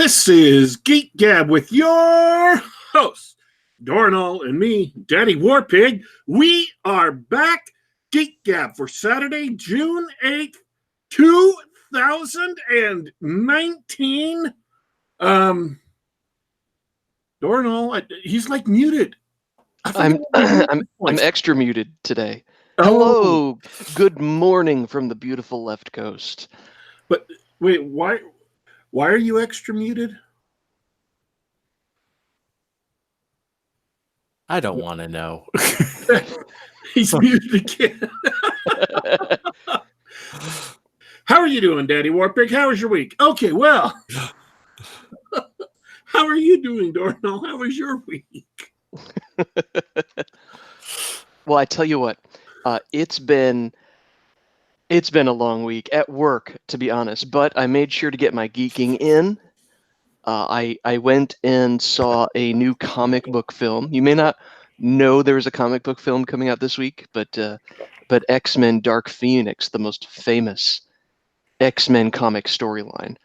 This is Geek Gab with your host, Dornall, and me, Daddy Warpig. We are back, Geek Gab, for Saturday, June 8th, 2019. Dornall, he's like muted. I'm extra muted today. Oh. Hello, good morning from the beautiful left coast. But wait, why are you extra muted? I don't want to know. He's muted again. How are you doing, Daddy Warpig? How was your week? Okay, well, how are you doing, Dornall? How was your week? Well, I tell you what, it's been a long week at work, to be honest, but I made sure to get my geeking in. I went and saw a new comic book film. You may not know there was a comic book film coming out this week, but X-Men Dark Phoenix, the most famous X-Men comic storyline,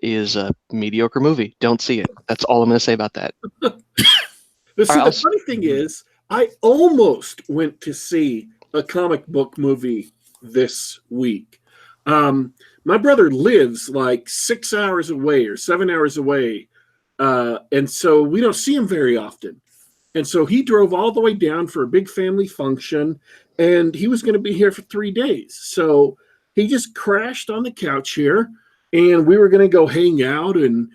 is a mediocre movie. Don't see it. That's all I'm going to say about that. The funny thing is, I almost went to see a comic book movie this week. My brother lives like 6 hours away or 7 hours away, and so we don't see him very often. And so he drove all the way down for a big family function, and he was going to be here for 3 days. So he just crashed on the couch here, and we were going to go hang out and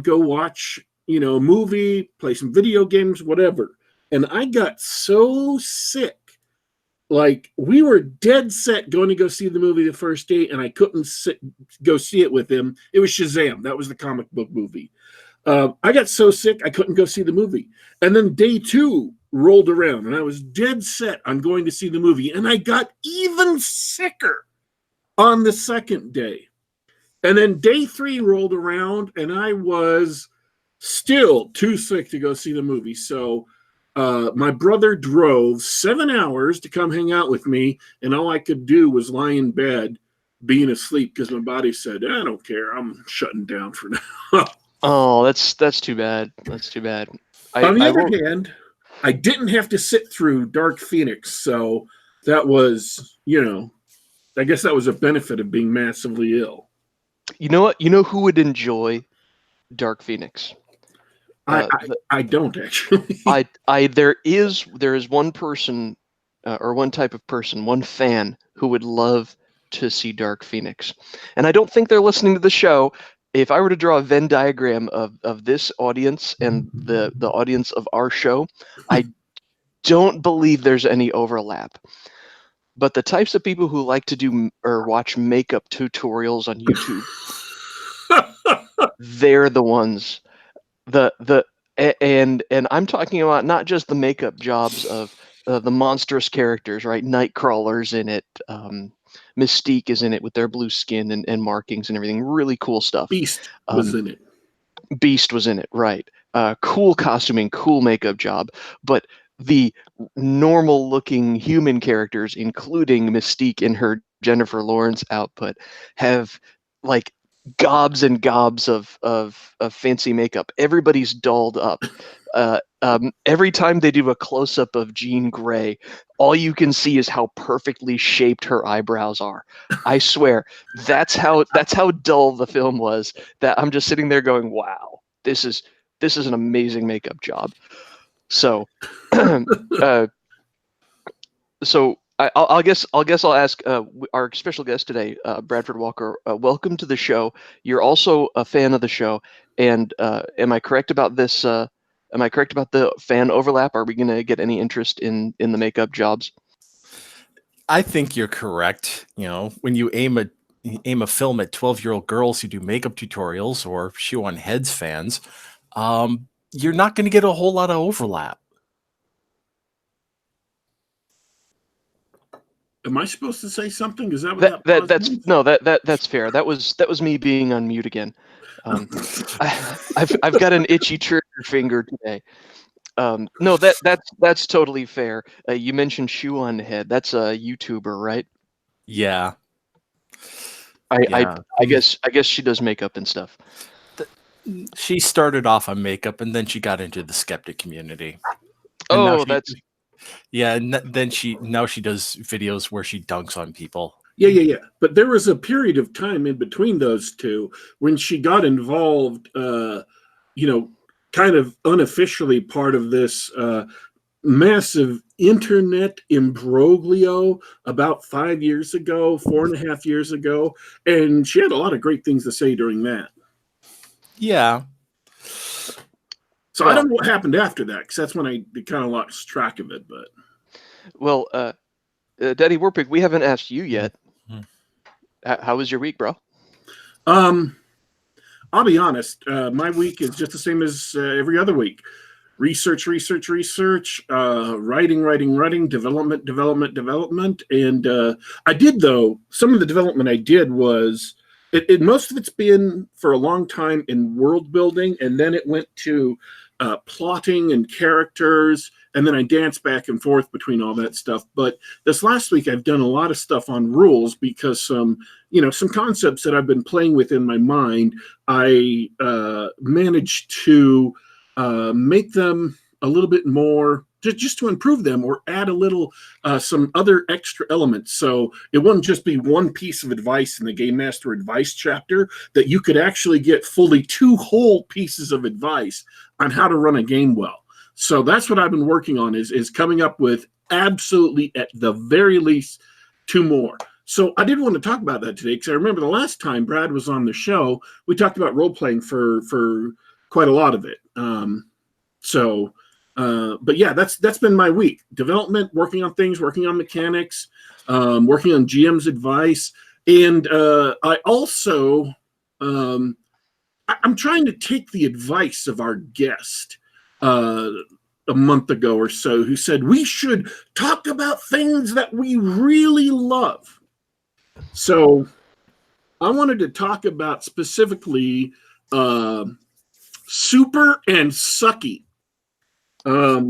go watch, a movie, play some video games, whatever. And I got so sick. Like, we were dead set going to go see the movie the first day, and I couldn't go see it with him. It was Shazam. That was the comic book movie. I got so sick, I couldn't go see the movie. And then day 2 rolled around, and I was dead set on going to see the movie, and I got even sicker on the second day. And then day 3 rolled around, and I was still too sick to go see the movie. So my brother drove 7 hours to come hang out with me, and all I could do was lie in bed being asleep because my body said, I don't care, I'm shutting down for now. Oh, that's too bad. That's too bad. On the other hand, I didn't have to sit through Dark Phoenix, so that was, I guess that was a benefit of being massively ill. You know what? You know who would enjoy Dark Phoenix? I don't actually. There is one person, or one type of person, one fan who would love to see Dark Phoenix, and I don't think they're listening to the show. If I were to draw a Venn diagram of this audience and the audience of our show, I don't believe there's any overlap. But the types of people who like to do or watch makeup tutorials on YouTube, they're the ones. And I'm talking about not just the makeup jobs of the monstrous characters, right? Nightcrawler's in it. Mystique is in it with their blue skin and markings and everything. Really cool stuff. Beast was in it. Beast was in it, right. Cool costuming, cool makeup job. But the normal-looking human characters, including Mystique in her Jennifer Lawrence output, have like gobs and gobs of fancy makeup. Everybody's dolled up. Every time they do a close-up of Jean Grey, all you can see is how perfectly shaped her eyebrows are. I swear, that's how dull the film was. That I'm just sitting there going, "Wow, this is an amazing makeup job." So, I guess I'll ask our special guest today, Bradford Walker. Welcome to the show. You're also a fan of the show, and am I correct about this? Am I correct about the fan overlap? Are we going to get any interest in the makeup jobs? I think you're correct. When you aim a film at 12-year-old girls who do makeup tutorials or shoe on heads fans, you're not going to get a whole lot of overlap. Am I supposed to say something? Is that what that's fair. That was me being on mute again. I've got an itchy trigger finger today. No, that's totally fair. You mentioned Shoe on Head. That's a YouTuber, right? Yeah. I guess she does makeup and stuff. She started off on makeup, and then she got into the skeptic community. Oh, that's yeah. And then now she does videos where she dunks on people. Yeah. But there was a period of time in between those two when she got involved, kind of unofficially part of this massive internet imbroglio about 5 years ago, 4.5 years ago. And she had a lot of great things to say during that. Yeah. So I don't know what happened after that, because that's when I kind of lost track of it. But Daddy Warpig, we haven't asked you yet. How was your week, bro? I'll be honest. My week is just the same as every other week. Research, writing, development. And I did, though, some of the development I did was, most of it's been for a long time in world building, and then it went to plotting and characters, and then I danced back and forth between all that stuff. But this last week, I've done a lot of stuff on rules, because some concepts that I've been playing with in my mind, I managed to make them a little bit more, just to improve them, or add a little some other extra elements. So it wouldn't just be one piece of advice in the Game Master Advice chapter, that you could actually get fully 2 whole pieces of advice on how to run a game well. So that's what I've been working on, is coming up with absolutely, at the very least, 2 more. So I did want to talk about that today, because I remember the last time Brad was on the show, we talked about role-playing for quite a lot of it. But yeah, that's been my week. Development, working on things, working on mechanics, working on GM's advice. And I also, I'm trying to take the advice of our guest a month ago or so, who said we should talk about things that we really love. So I wanted to talk about specifically Super and Sucky. I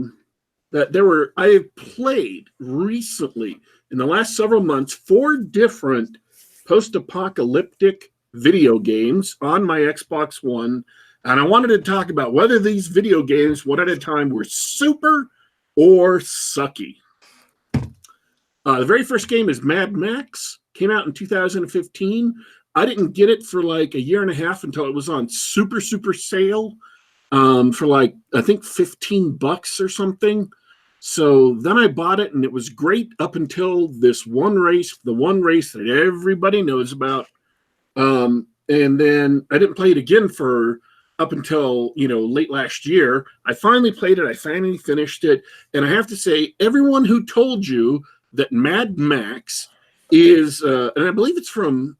have played recently, in the last several months, 4 different post-apocalyptic video games on my Xbox One, and I wanted to talk about whether these video games, one at a time, were super or sucky. The very first game is Mad Max. Came out in 2015. I didn't get it for like a year and a half until it was on super sale for like, I think $15 or something. So then I bought it, and it was great up until this one race, the one race that everybody knows about. And then I didn't play it again for up until, late last year. I finally played it. I finally finished it. And I have to say, everyone who told you that Mad Max is, and I believe it's from,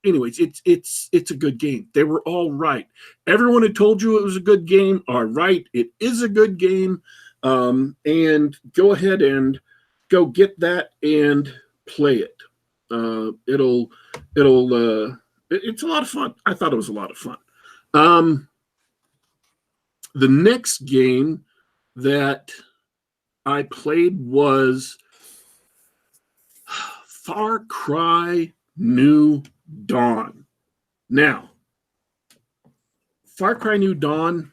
anyways, it's a good game. They were all right. Everyone who told you it was a good game are right. It is a good game. And go ahead and go get that and play it. It's a lot of fun. I thought it was a lot of fun. The next game that I played was Far Cry New Dawn. Now, Far Cry New Dawn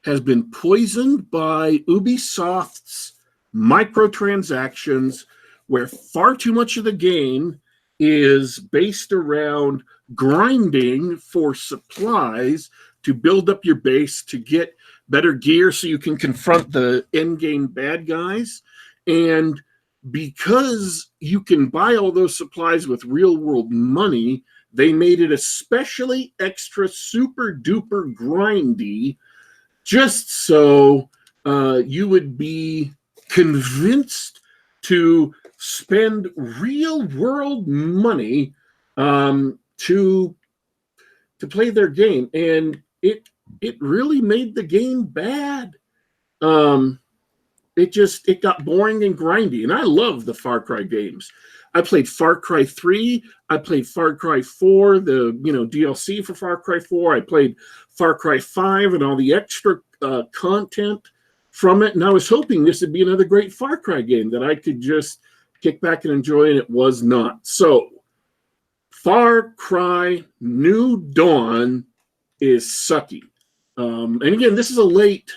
has been poisoned by Ubisoft's microtransactions, where far too much of the game is based around grinding for supplies to build up your base, to get better gear so you can confront the end-game bad guys. And because you can buy all those supplies with real-world money, they made it especially extra super-duper grindy, just so you would be convinced to spend real-world money to play their game. And it really made the game bad. It got boring and grindy. And I love the Far Cry games. I played Far Cry 3. I played Far Cry 4, the DLC for Far Cry 4. I played Far Cry 5 and all the extra content from it. And I was hoping this would be another great Far Cry game that I could just kick back and enjoy, and it was not. So, Far Cry New Dawn is sucky. And again, this is a late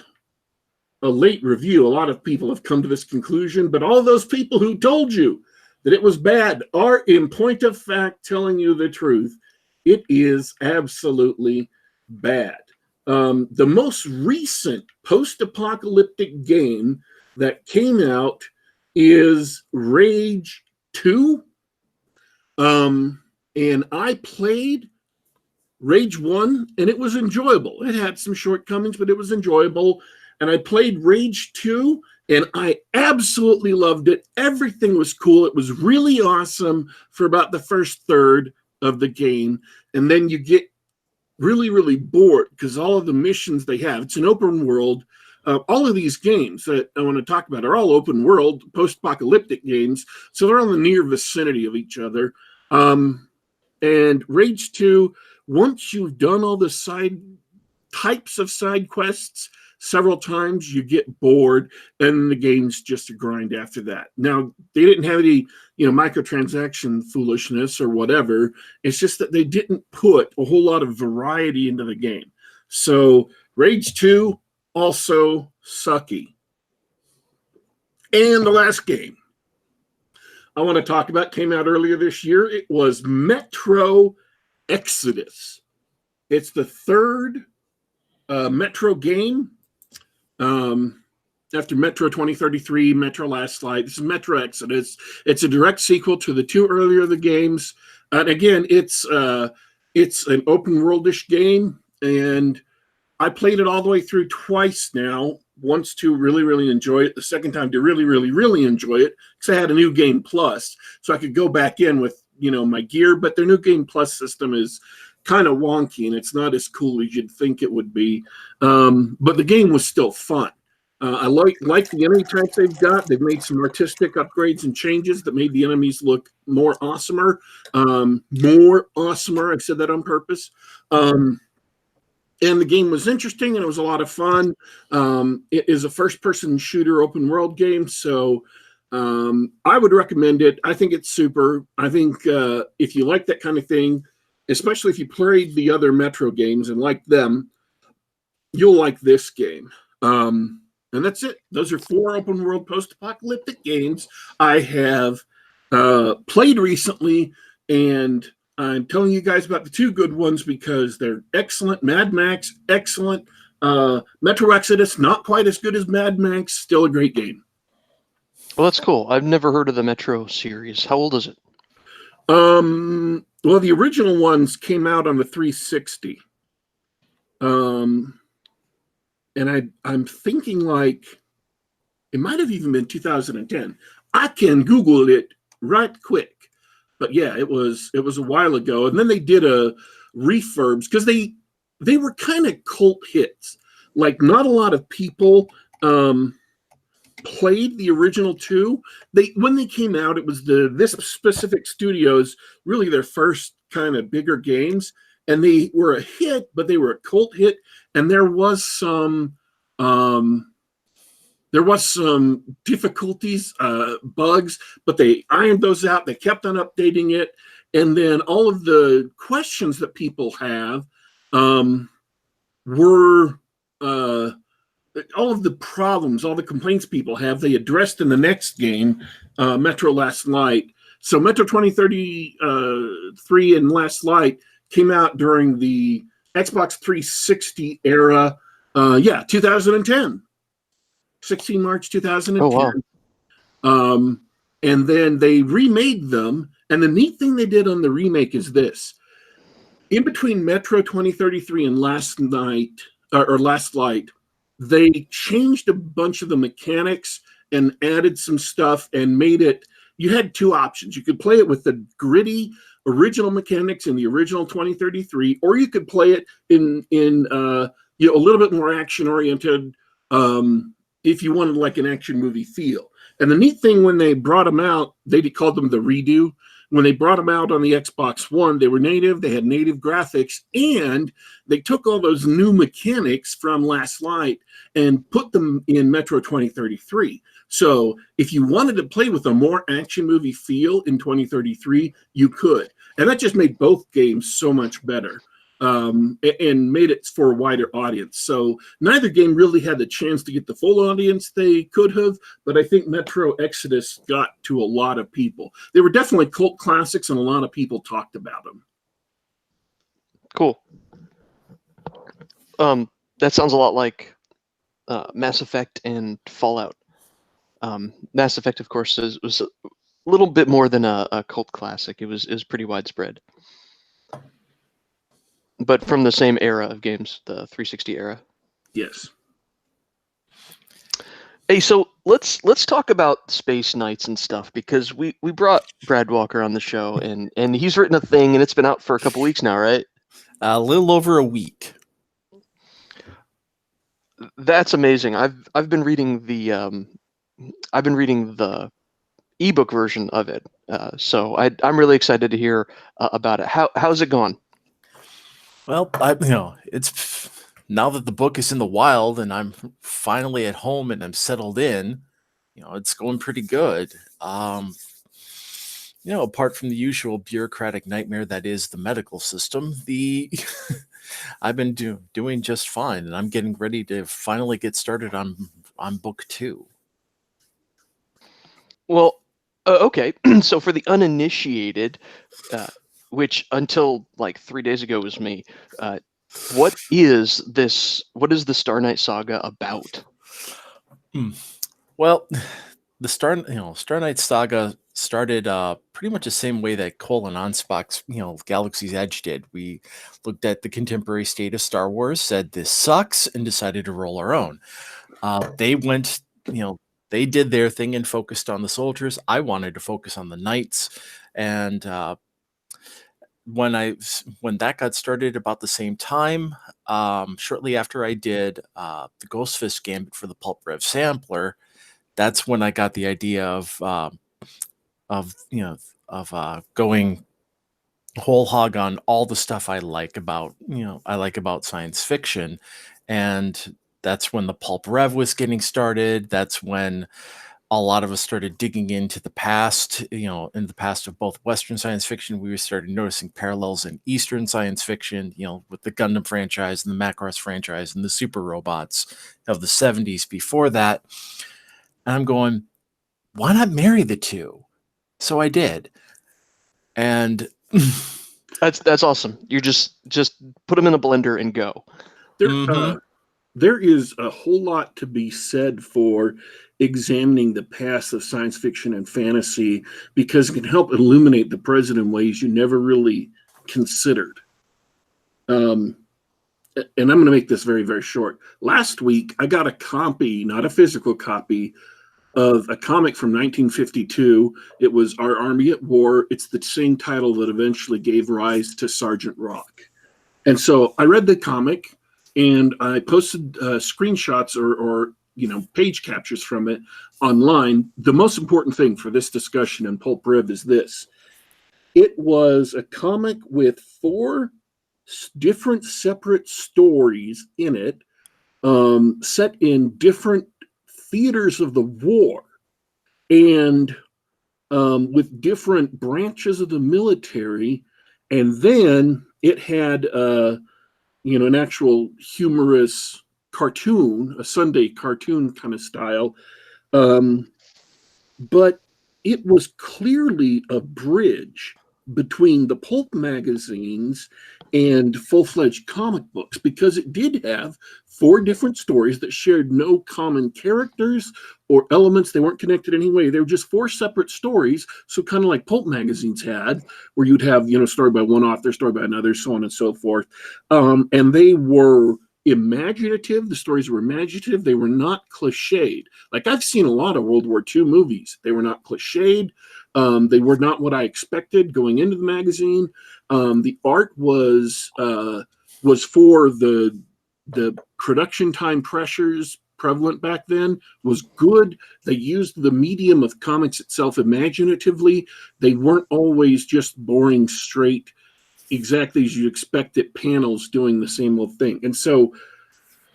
review. A lot of people have come to this conclusion, but all those people who told you that it was bad are, in point of fact, telling you the truth. It is absolutely bad. The most recent post-apocalyptic game that came out is Rage 2. And I played Rage 1, and it was enjoyable. It had some shortcomings, but it was enjoyable. And I played Rage 2, and I absolutely loved it. Everything was cool. It was really awesome for about the first third of the game. And then you get really, really bored because all of the missions they have, it's an open world. All of these games that I want to talk about are all open world, post-apocalyptic games. So they're on the near vicinity of each other. And Rage 2, once you've done all the types of side quests several times, you get bored, and the game's just a grind after that. Now, they didn't have any, microtransaction foolishness or whatever. It's just that they didn't put a whole lot of variety into the game. So Rage 2, also sucky. And the last game I want to talk about came out earlier this year. It was Metro Exodus. It's the third Metro game. After Metro 2033, Metro Last Light. This is Metro Exodus. It's a direct sequel to the two earlier of the games. And again, it's an open worldish game, and I played it all the way through twice now. Once to really, really enjoy it. The second time to really, really, really enjoy it because I had a New Game Plus, so I could go back in with my gear. But their New Game Plus system is kind of wonky, and it's not as cool as you'd think it would be. But the game was still fun. I like the enemy types they've got. They've made some artistic upgrades and changes that made the enemies look more awesomer. I said that on purpose. And the game was interesting, and it was a lot of fun. It is a first-person shooter open world game, so I would recommend it. I think it's super. I think if you like that kind of thing, especially if you played the other Metro games and like them, you'll like this game. And that's it. Those are 4 open world post-apocalyptic games I have played recently, and I'm telling you guys about the 2 good ones because they're excellent. Mad Max, excellent. Metro Exodus, not quite as good as Mad Max, still a great game. Well, that's cool. I've never heard of the Metro series. How old is it? Well, the original ones came out on the 360. And I'm thinking like it might have even been 2010. I can Google it right quick. But yeah, it was a while ago. And then they did a refurbs because they were kind of cult hits. Like not a lot of people played the original 2. When they came out, it was this specific studio's really their first kind of bigger games, and they were a hit, but they were a cult hit, and there was some difficulties, bugs, but they ironed those out. They kept on updating it, and then all of the questions that people have were all of the problems, all the complaints people have, they addressed in the next game, Metro Last Light. So Metro 2033 and Last Light came out during the Xbox 360 era. 2010. 16 March 2010. Oh, wow. And then they remade them. And the neat thing they did on the remake is this. In between Metro 2033 and Last Light, they changed a bunch of the mechanics and added some stuff and made it. You had 2 options. You could play it with the gritty original mechanics in the original 2033, or you could play it in a little bit more action oriented. If you wanted like an action movie feel. And the neat thing when they brought them out, they called them the redo. When they brought them out on the Xbox One, they were native, they had native graphics, and they took all those new mechanics from Last Light and put them in Metro 2033. So if you wanted to play with a more action movie feel in 2033, you could. And that just made both games so much better. and made it for a wider audience. So neither game really had the chance to get the full audience they could have, but I think Metro Exodus got to a lot of people. They were definitely cult classics, and a lot of people talked about them. Cool. That sounds a lot like Mass Effect and Fallout. Mass Effect, of course, was a little bit more than a cult classic. It was pretty widespread, but from the same era of games, the 360 era. Yes. Hey, so let's talk about Space Knights and stuff, because we brought Brad Walker on the show, and he's written a thing, and it's been out for a couple weeks now, right? A little over a week. That's amazing. I've been reading the ebook version of it, so I'm really excited to hear about it. How's it gone? Well, it's now that the book is in the wild and I'm finally at home and I'm settled in, it's going pretty good. Apart from the usual bureaucratic nightmare that is the medical system, I've been doing just fine, and I'm getting ready to finally get started on book 2. Well, okay. So for the uninitiated, which until like 3 days ago was me, what is this? What is the Star Knight Saga about? Well, the Star Knight Saga started pretty much the same way that Cole and Onspock's Galaxy's Edge did. We looked at the contemporary state of Star Wars, said this sucks, and decided to roll our own. They went, they did their thing and focused on the soldiers. I wanted to focus on the knights, and when that got started about the same time, shortly after I did the Ghostfist Gambit for the Pulp Rev sampler, that's when I got the idea of going whole hog on all the stuff I like about science fiction. And that's when the Pulp Rev was getting started. That's when a lot of us started digging into the past, in the past of both Western science fiction. We started noticing parallels in Eastern science fiction, with the Gundam franchise and the Macross franchise and the super robots of the 70s before that. And I'm going, why not marry the two? So I did. And that's awesome. You just put them in a blender and go. There is a whole lot to be said for examining the past of science fiction and fantasy, because it can help illuminate the present in ways you never really considered. And I'm going to make this very, very short. Last week, I got a copy, not a physical copy, of a comic from 1952. It was Our Army at War. It's the same title that eventually gave rise to Sergeant Rock. And so I read the comic, and I posted screenshots or page captures from it online. The most important thing for this discussion in Pulp Rev is this. It was a comic with 4 different separate stories in it, set in different theaters of the war, and with different branches of the military. And then it had an actual humorous cartoon, a Sunday cartoon kind of style. But it was clearly a bridge between the pulp magazines and full-fledged comic books, because it did have 4 different stories that shared no common characters or elements. They weren't connected in any way. They were just 4 separate stories. So kind of like pulp magazines had, where you'd have, story by one author, story by another, so on and so forth. And they were imaginative. The stories were imaginative. They were not cliched. Like, I've seen a lot of World War II movies. They were not cliched. They were not what I expected going into the magazine. The art was for the production time pressures prevalent back then, was good. They used the medium of comics itself imaginatively. They weren't always just boring, straight, exactly as you expect it, panels doing the same old thing. And so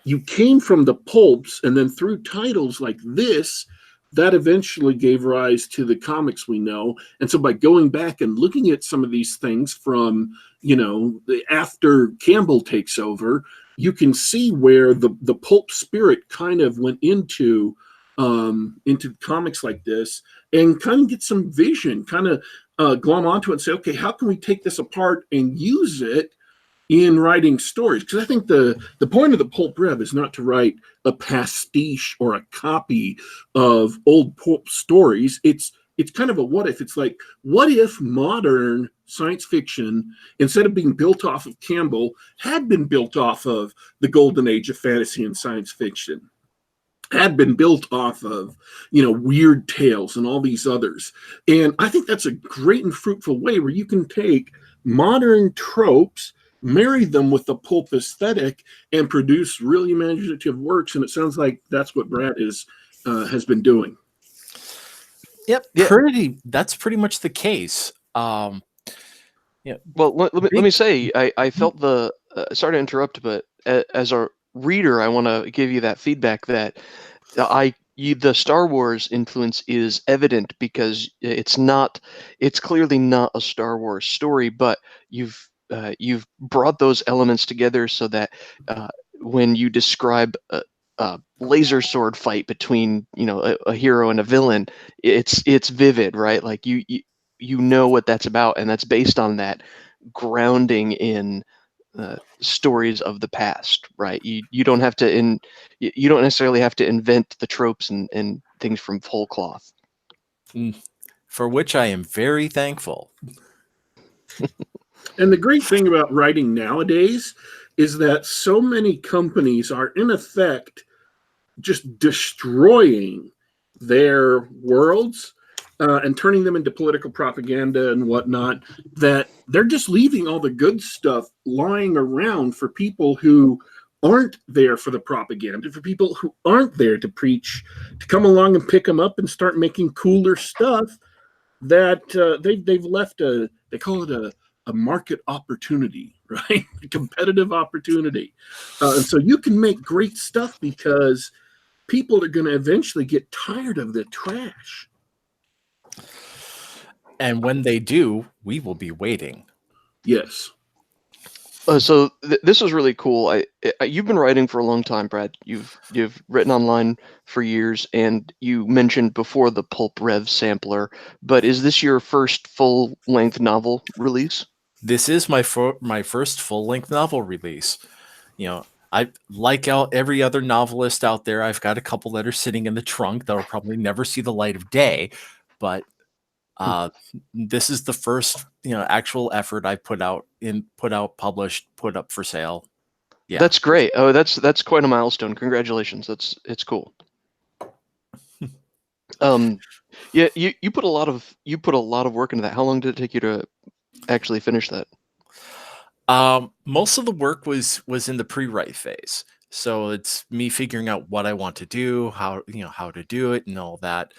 you came from the pulps, and then through titles like this, that eventually gave rise to the comics we know. And so by going back and looking at some of these things from, after Campbell takes over, you can see where the pulp spirit kind of went into comics like this, and kind of get some vision, kind of glom onto it and say, okay, how can we take this apart and use it in writing stories? Because I think the point of the pulp rev is not to write a pastiche or a copy of old pulp stories. It's kind of a what if. It's like, what if modern science fiction, instead of being built off of Campbell, had been built off of the golden age of fantasy and science fiction, had been built off of, Weird Tales and all these others. And I think that's a great and fruitful way where you can take modern tropes, marry them with the pulp aesthetic, and produce really imaginative works. And it sounds like that's what Brad has been doing. Yep, that's pretty much the case. Yeah. Well, let me say, I felt sorry to interrupt, but as a reader, I want to give you that feedback that the Star Wars influence is evident, because it's clearly not a Star Wars story, but you've brought those elements together so that when you describe a laser sword fight between a hero and a villain, it's vivid, right? Like you know what that's about, and that's based on that grounding in stories of the past, right? You don't have to you don't necessarily have to invent the tropes and things from whole cloth. For which I am very thankful. And the great thing about writing nowadays is that so many companies are in effect just destroying their worlds and turning them into political propaganda and whatnot, that they're just leaving all the good stuff lying around for people who aren't there for the propaganda, for people who aren't there to preach, to come along and pick them up and start making cooler stuff that they've left they call it a market opportunity, right? A competitive opportunity. And so you can make great stuff because people are going to eventually get tired of the trash. And when they do, we will be waiting. Yes. So this was really cool. You've been writing for a long time, Brad. You've written online for years, and you mentioned before the Pulp Rev sampler. But is this your first full-length novel release? This is my first full-length novel release. I like every other novelist out there. I've got a couple that are sitting in the trunk that will probably never see the light of day, but this is the first actual effort I put out, published, put up for sale. Yeah, that's great. Oh, that's quite a milestone. Congratulations. It's cool. Yeah, you put a lot of work into that. How long did it take you to actually finish that? Most of the work was in the pre-write phase, so it's me figuring out what I want to do, how to do it, and all that.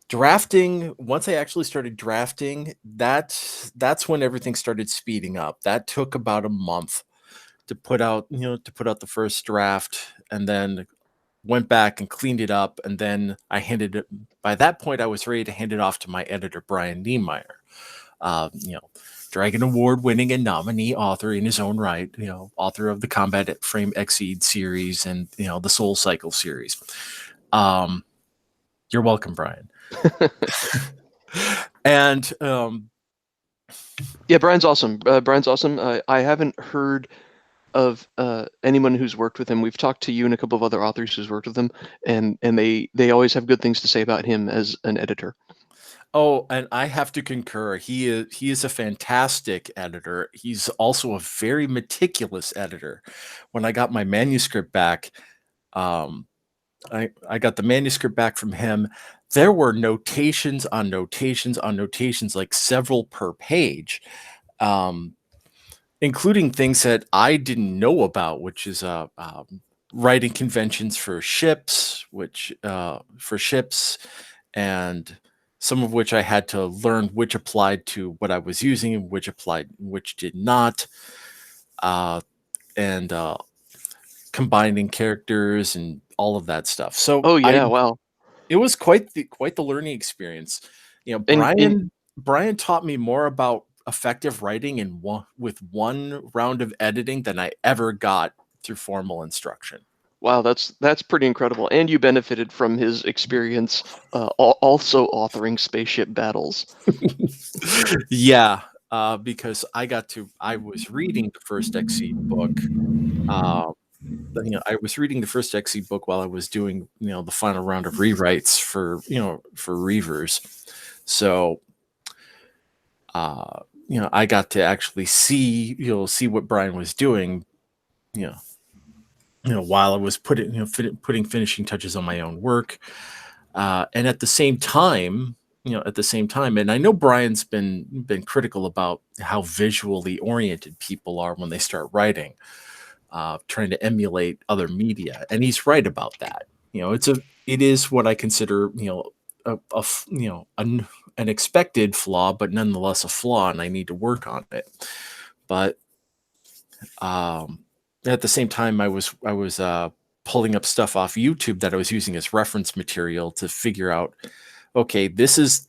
Drafting, once I actually started drafting, that's when everything started speeding up. That took about a month to put out the first draft, and then went back and cleaned it up, and then I handed it. By that point, I was ready to hand it off to my editor, Brian Niemeyer. Dragon Award winning and nominee author in his own right, author of the Combat Frame Exceed series and the Soul Cycle series. You're welcome, Brian. And yeah, Brian's awesome. I haven't heard of anyone who's worked with him. We've talked to you and a couple of other authors who's worked with him, and they always have good things to say about him as an editor. Oh, and I have to concur. He is a fantastic editor. He's also a very meticulous editor. When I got my manuscript back, I got the manuscript back from him. There were notations on notations on notations, like several per page, including things that I didn't know about, which is writing conventions for ships, and some of which I had to learn which applied to what I was using and which did not, and combining characters and all of that stuff. So wow. It was quite the learning experience. You know, Brian taught me more about effective writing with one round of editing than I ever got through formal instruction. Wow, that's pretty incredible. And you benefited from his experience also authoring Spaceship Battles. Yeah, because I was reading the first XC book. I was reading the first XC book while I was doing, the final round of rewrites for Reavers. So, I got to actually see what Brian was doing, while I was putting finishing touches on my own work. And at the same time, and I know Brian's been critical about how visually oriented people are when they start writing, trying to emulate other media, and he's right about that. It is what I consider an expected flaw, but nonetheless a flaw, and I need to work on it. But at the same time, I was pulling up stuff off YouTube that I was using as reference material to figure out, okay, this is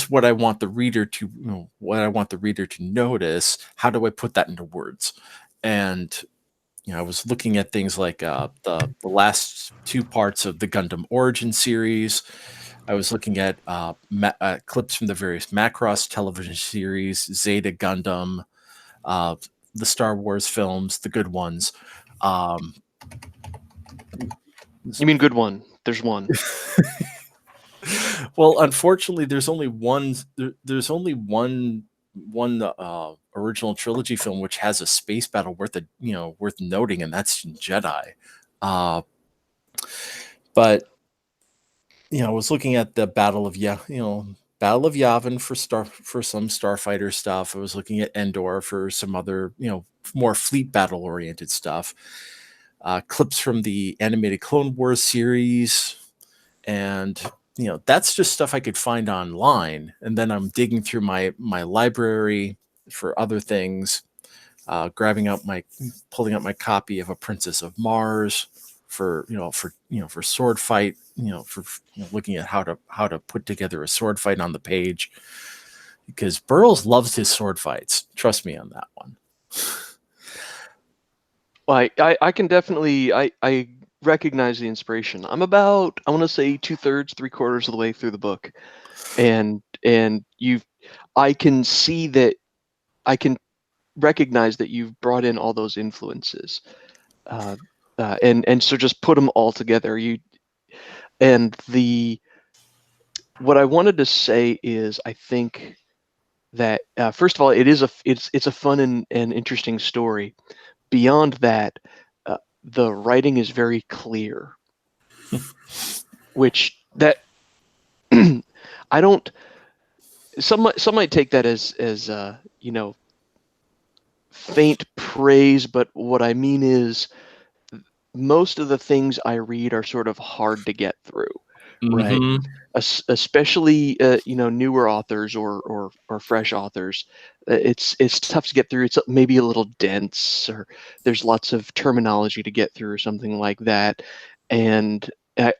what I want the reader to notice. How do I put that into words? And I was looking at things like the last two parts of the Gundam Origin series. I was looking at clips from the various Macross television series, Zeta Gundam, the Star Wars films, the good ones. You mean good one? There's one. Well, unfortunately, there's only one. There's only one original trilogy film which has a space battle worth noting, and that's Jedi. But I was looking at the Battle of Yavin for some starfighter stuff. I was looking at Endor for some other more fleet battle oriented stuff. Clips from the animated Clone Wars series, and that's just stuff I could find online. And then I'm digging through my library for other things, pulling out my copy of A Princess of Mars for sword fight, for looking at how to put together a sword fight on the page, because Burroughs loves his sword fights. Trust me on that one. Well, I can definitely I recognize the inspiration. I'm about, I want to say 2/3, 3/4 of the way through the book, and I can see that, I can recognize that you've brought in all those influences, and so just put them all together. What I wanted to say is, I think that first of all, it's a fun and interesting story. Beyond that, the writing is very clear, which that I don't. Some might take that as faint praise, but what I mean is, most of the things I read are sort of hard to get through, right? Mm-hmm. Especially newer authors or fresh authors. It's tough to get through. It's maybe a little dense, or there's lots of terminology to get through or something like that. And I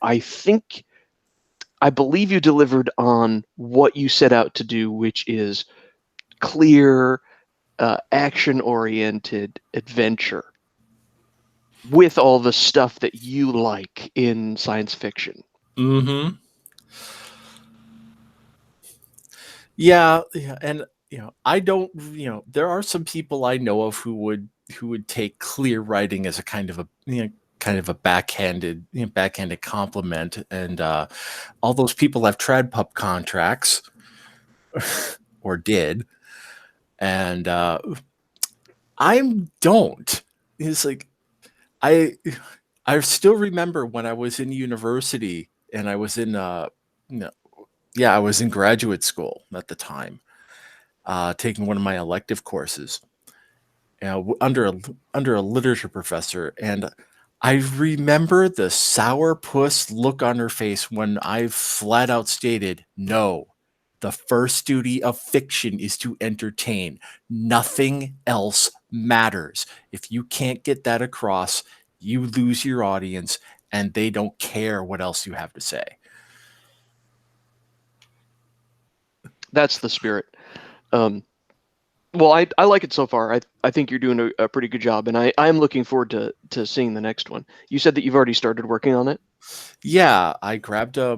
believe you delivered on what you set out to do, which is clear, action-oriented adventure with all the stuff that you like in science fiction. Mm-hmm. Yeah, and I don't. There are some people I know of who would take clear writing as a kind of a backhanded compliment, and all those people have trad pup contracts, or did, and I don't. It's like I still remember when I was in university and I was in I was in graduate school at the time, taking one of my elective courses, under a literature professor, and I remember the sourpuss look on her face when I flat out stated, "No, the first duty of fiction is to entertain. Nothing else matters. If you can't get that across, you lose your audience, and they don't care what else you have to say." That's the spirit. Well, I like it so far. I think you're doing a pretty good job, and I am looking forward to seeing the next one. You said that you've already started working on it. Yeah, I grabbed all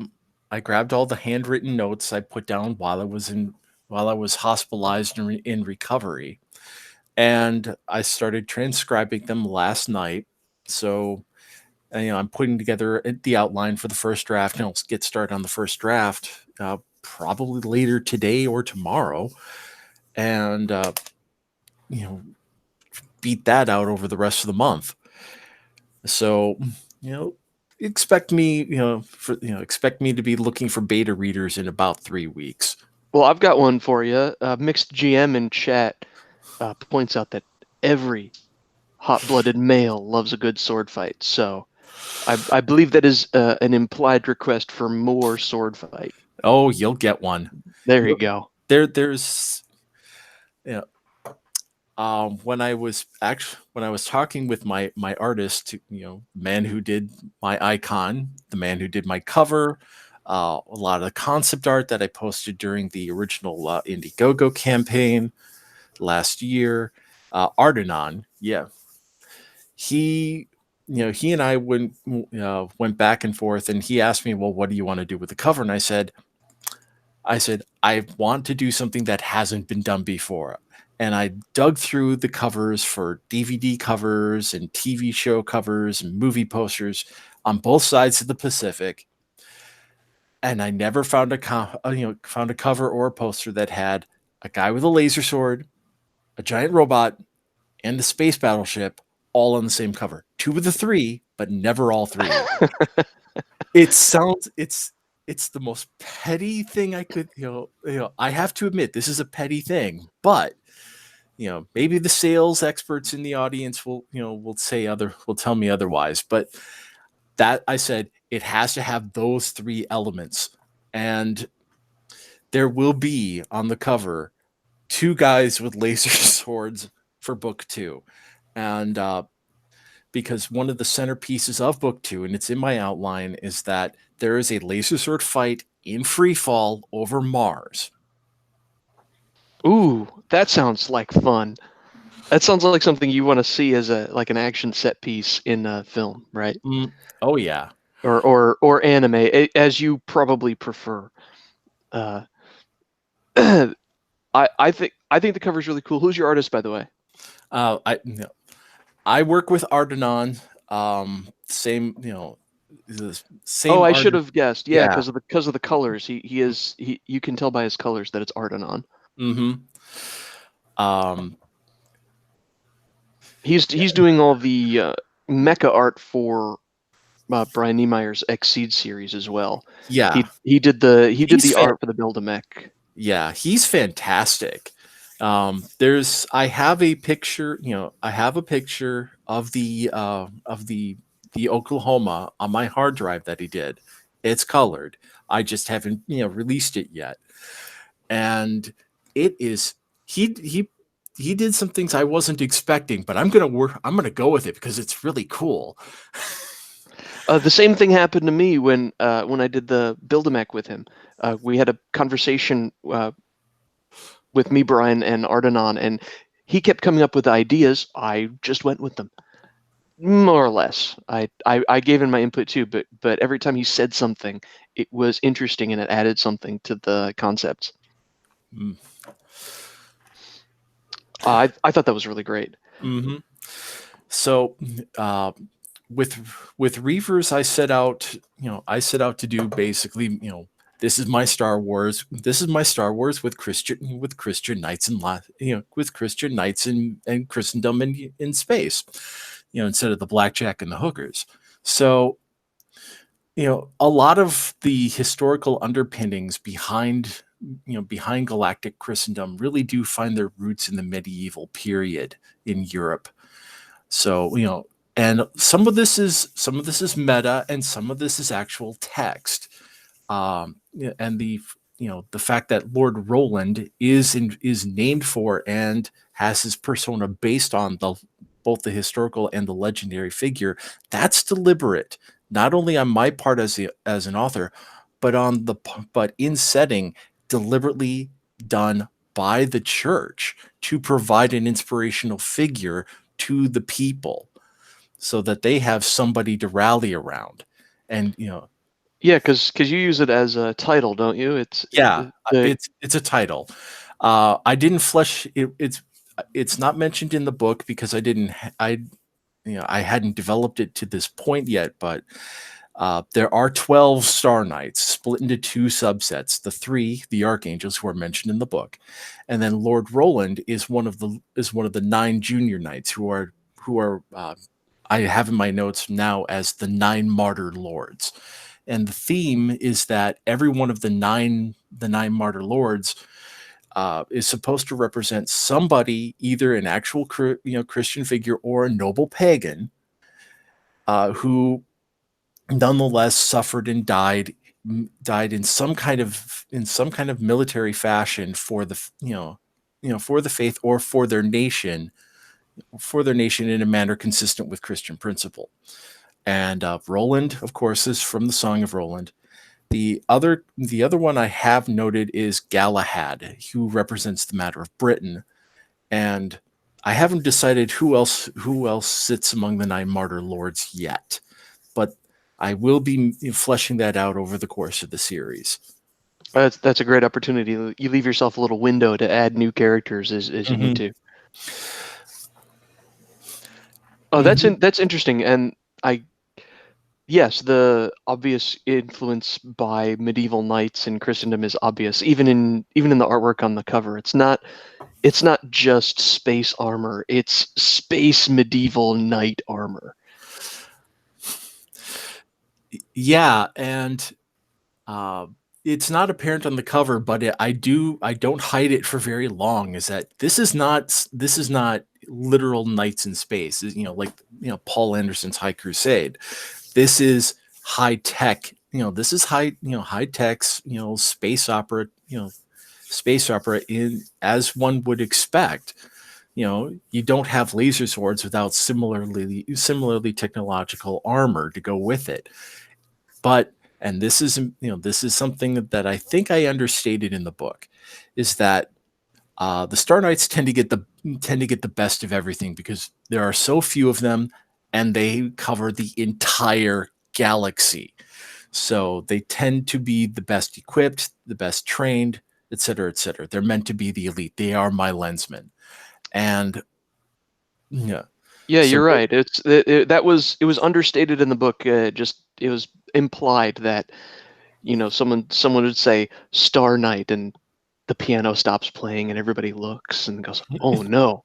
the handwritten notes I put down while I was hospitalized and in recovery, and I started transcribing them last night. So, I'm putting together the outline for the first draft, and I'll get started on the first draft probably later today or tomorrow, and you know, beat that out over the rest of the month. So, you know, expect me, expect me to be looking for beta readers in about 3 weeks. Well, I've got one for you. Mixed GM in chat points out that every hot-blooded male loves a good sword fight. So, I believe that is an implied request for more sword fight. Oh, you'll get one. There you go. There's, when I was talking with my artist, man who did my icon, the man who did my cover, a lot of the concept art that I posted during the original Indiegogo campaign last year, Ardenon, yeah, he and I went back and forth, and he asked me, well, what do you want to do with the cover? And I said, I want to do something that hasn't been done before. And I dug through the covers for DVD covers and TV show covers and movie posters on both sides of the Pacific. And I never found a cover or a poster that had a guy with a laser sword, a giant robot, and a space battleship all on the same cover. 2 of the 3, but never all 3. It's the most petty thing I could, I have to admit this is a petty thing, but maybe the sales experts in the audience will tell me otherwise, but that I said it has to have those 3 elements, and there will be on the cover 2 guys with laser swords for book 2, and because one of the centerpieces of book 2, and it's in my outline, is that there is a laser sword fight in free fall over Mars. Ooh, that sounds like fun. That sounds like something you want to see as an action set piece in a film, right? Oh yeah, or anime, as you probably prefer. I think the cover is really cool. Who's your artist, by the way? I work with Ardenon. Same, the same. Oh, I should have guessed. Yeah, because of the colors. He you can tell by his colors that it's Ardenon. Mm-hmm. He's doing all the mecha art for Brian Niemeyer's Exceed series as well. Yeah, he did the art for the Build-A-Mech. Yeah, he's fantastic. I have a picture. I have a picture of the Oklahoma on my hard drive that he did. It's colored. I just haven't released it yet, and it is he did some things I wasn't expecting, but I'm gonna go with it because it's really cool. The same thing happened to me when I did the Build-A-Mech with him. We had a conversation with me, Brian, and Ardenon, and he kept coming up with ideas. I just went with them, more or less. I gave him my input too, but every time he said something, it was interesting and it added something to the concepts. I thought that was really great. Mm-hmm. So with Reavers, I set out to do basically, this is my Star Wars. This is my Star Wars with Christian knights and with Christian knights and Christendom in space, instead of the blackjack and the hookers. So, a lot of the historical underpinnings behind galactic Christendom really do find their roots in the medieval period in Europe. So, and some of this is meta, and some of this is actual text. And the fact that Lord Roland is named for and has his persona based on both the historical and the legendary figure, that's deliberate, not only on my part as an author, but in setting, deliberately done by the church to provide an inspirational figure to the people so that they have somebody to rally around. And, Yeah, because you use it as a title, don't you? it's a title. I didn't flesh it. It's not mentioned in the book because I hadn't developed it to this point yet, but there are 12 Star Knights split into two subsets. The Archangels, who are mentioned in the book, and then Lord Roland is one of the 9 Junior Knights who are I have in my notes now as the 9 Martyr Lords. And the theme is that every one of the nine Martyr Lords is supposed to represent somebody, either an actual Christian figure or a noble pagan, who nonetheless suffered and died in some kind of military fashion for the for the faith or for their nation in a manner consistent with Christian principle. And Roland, of course, is from the Song of Roland. The other one I have noted is Galahad, who represents the matter of Britain. And I haven't decided who else sits among the 9 Martyr Lords yet, but I will be fleshing that out over the course of the series. That's a great opportunity. You leave yourself a little window to add new characters as you need to. Oh, that's interesting. And yes, the obvious influence by medieval knights in Christendom is obvious, even in the artwork on the cover. It's not just space armor; it's space medieval knight armor. Yeah, and it's not apparent on the cover, but I don't hide it for very long. Is that this is not literal knights in space? Like Paul Anderson's High Crusade. This is high tech. This is high tech. Space opera. Space opera in as one would expect. You don't have laser swords without similarly technological armor to go with it. But and this is something that I think I understated in the book, is that the Star Knights tend to get the best of everything because there are so few of them, and they cover the entire galaxy. So they tend to be the best equipped, the best trained, etc., etc. They're meant to be the elite. They are my lensmen, and yeah, you're right. It was understated in the book. It was implied that someone would say Star Knight and the piano stops playing and everybody looks and goes, oh no,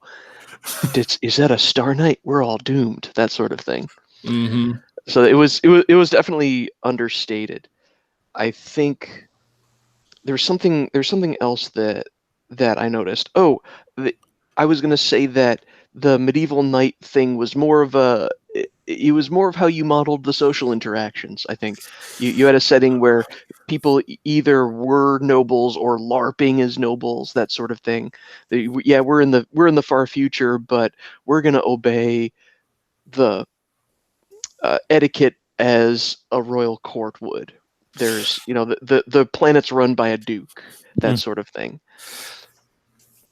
is that a Star Knight? We're all doomed. That sort of thing. Mm-hmm. So it was definitely understated. I think there's something else that I noticed. I was going to say that the medieval knight thing was more of how you modeled the social interactions. I think you had a setting where people either were nobles or LARPing as nobles, that sort of thing. We're in the far future, but we're going to obey the etiquette as a royal court would. There's the planet's run by a duke, that sort of thing.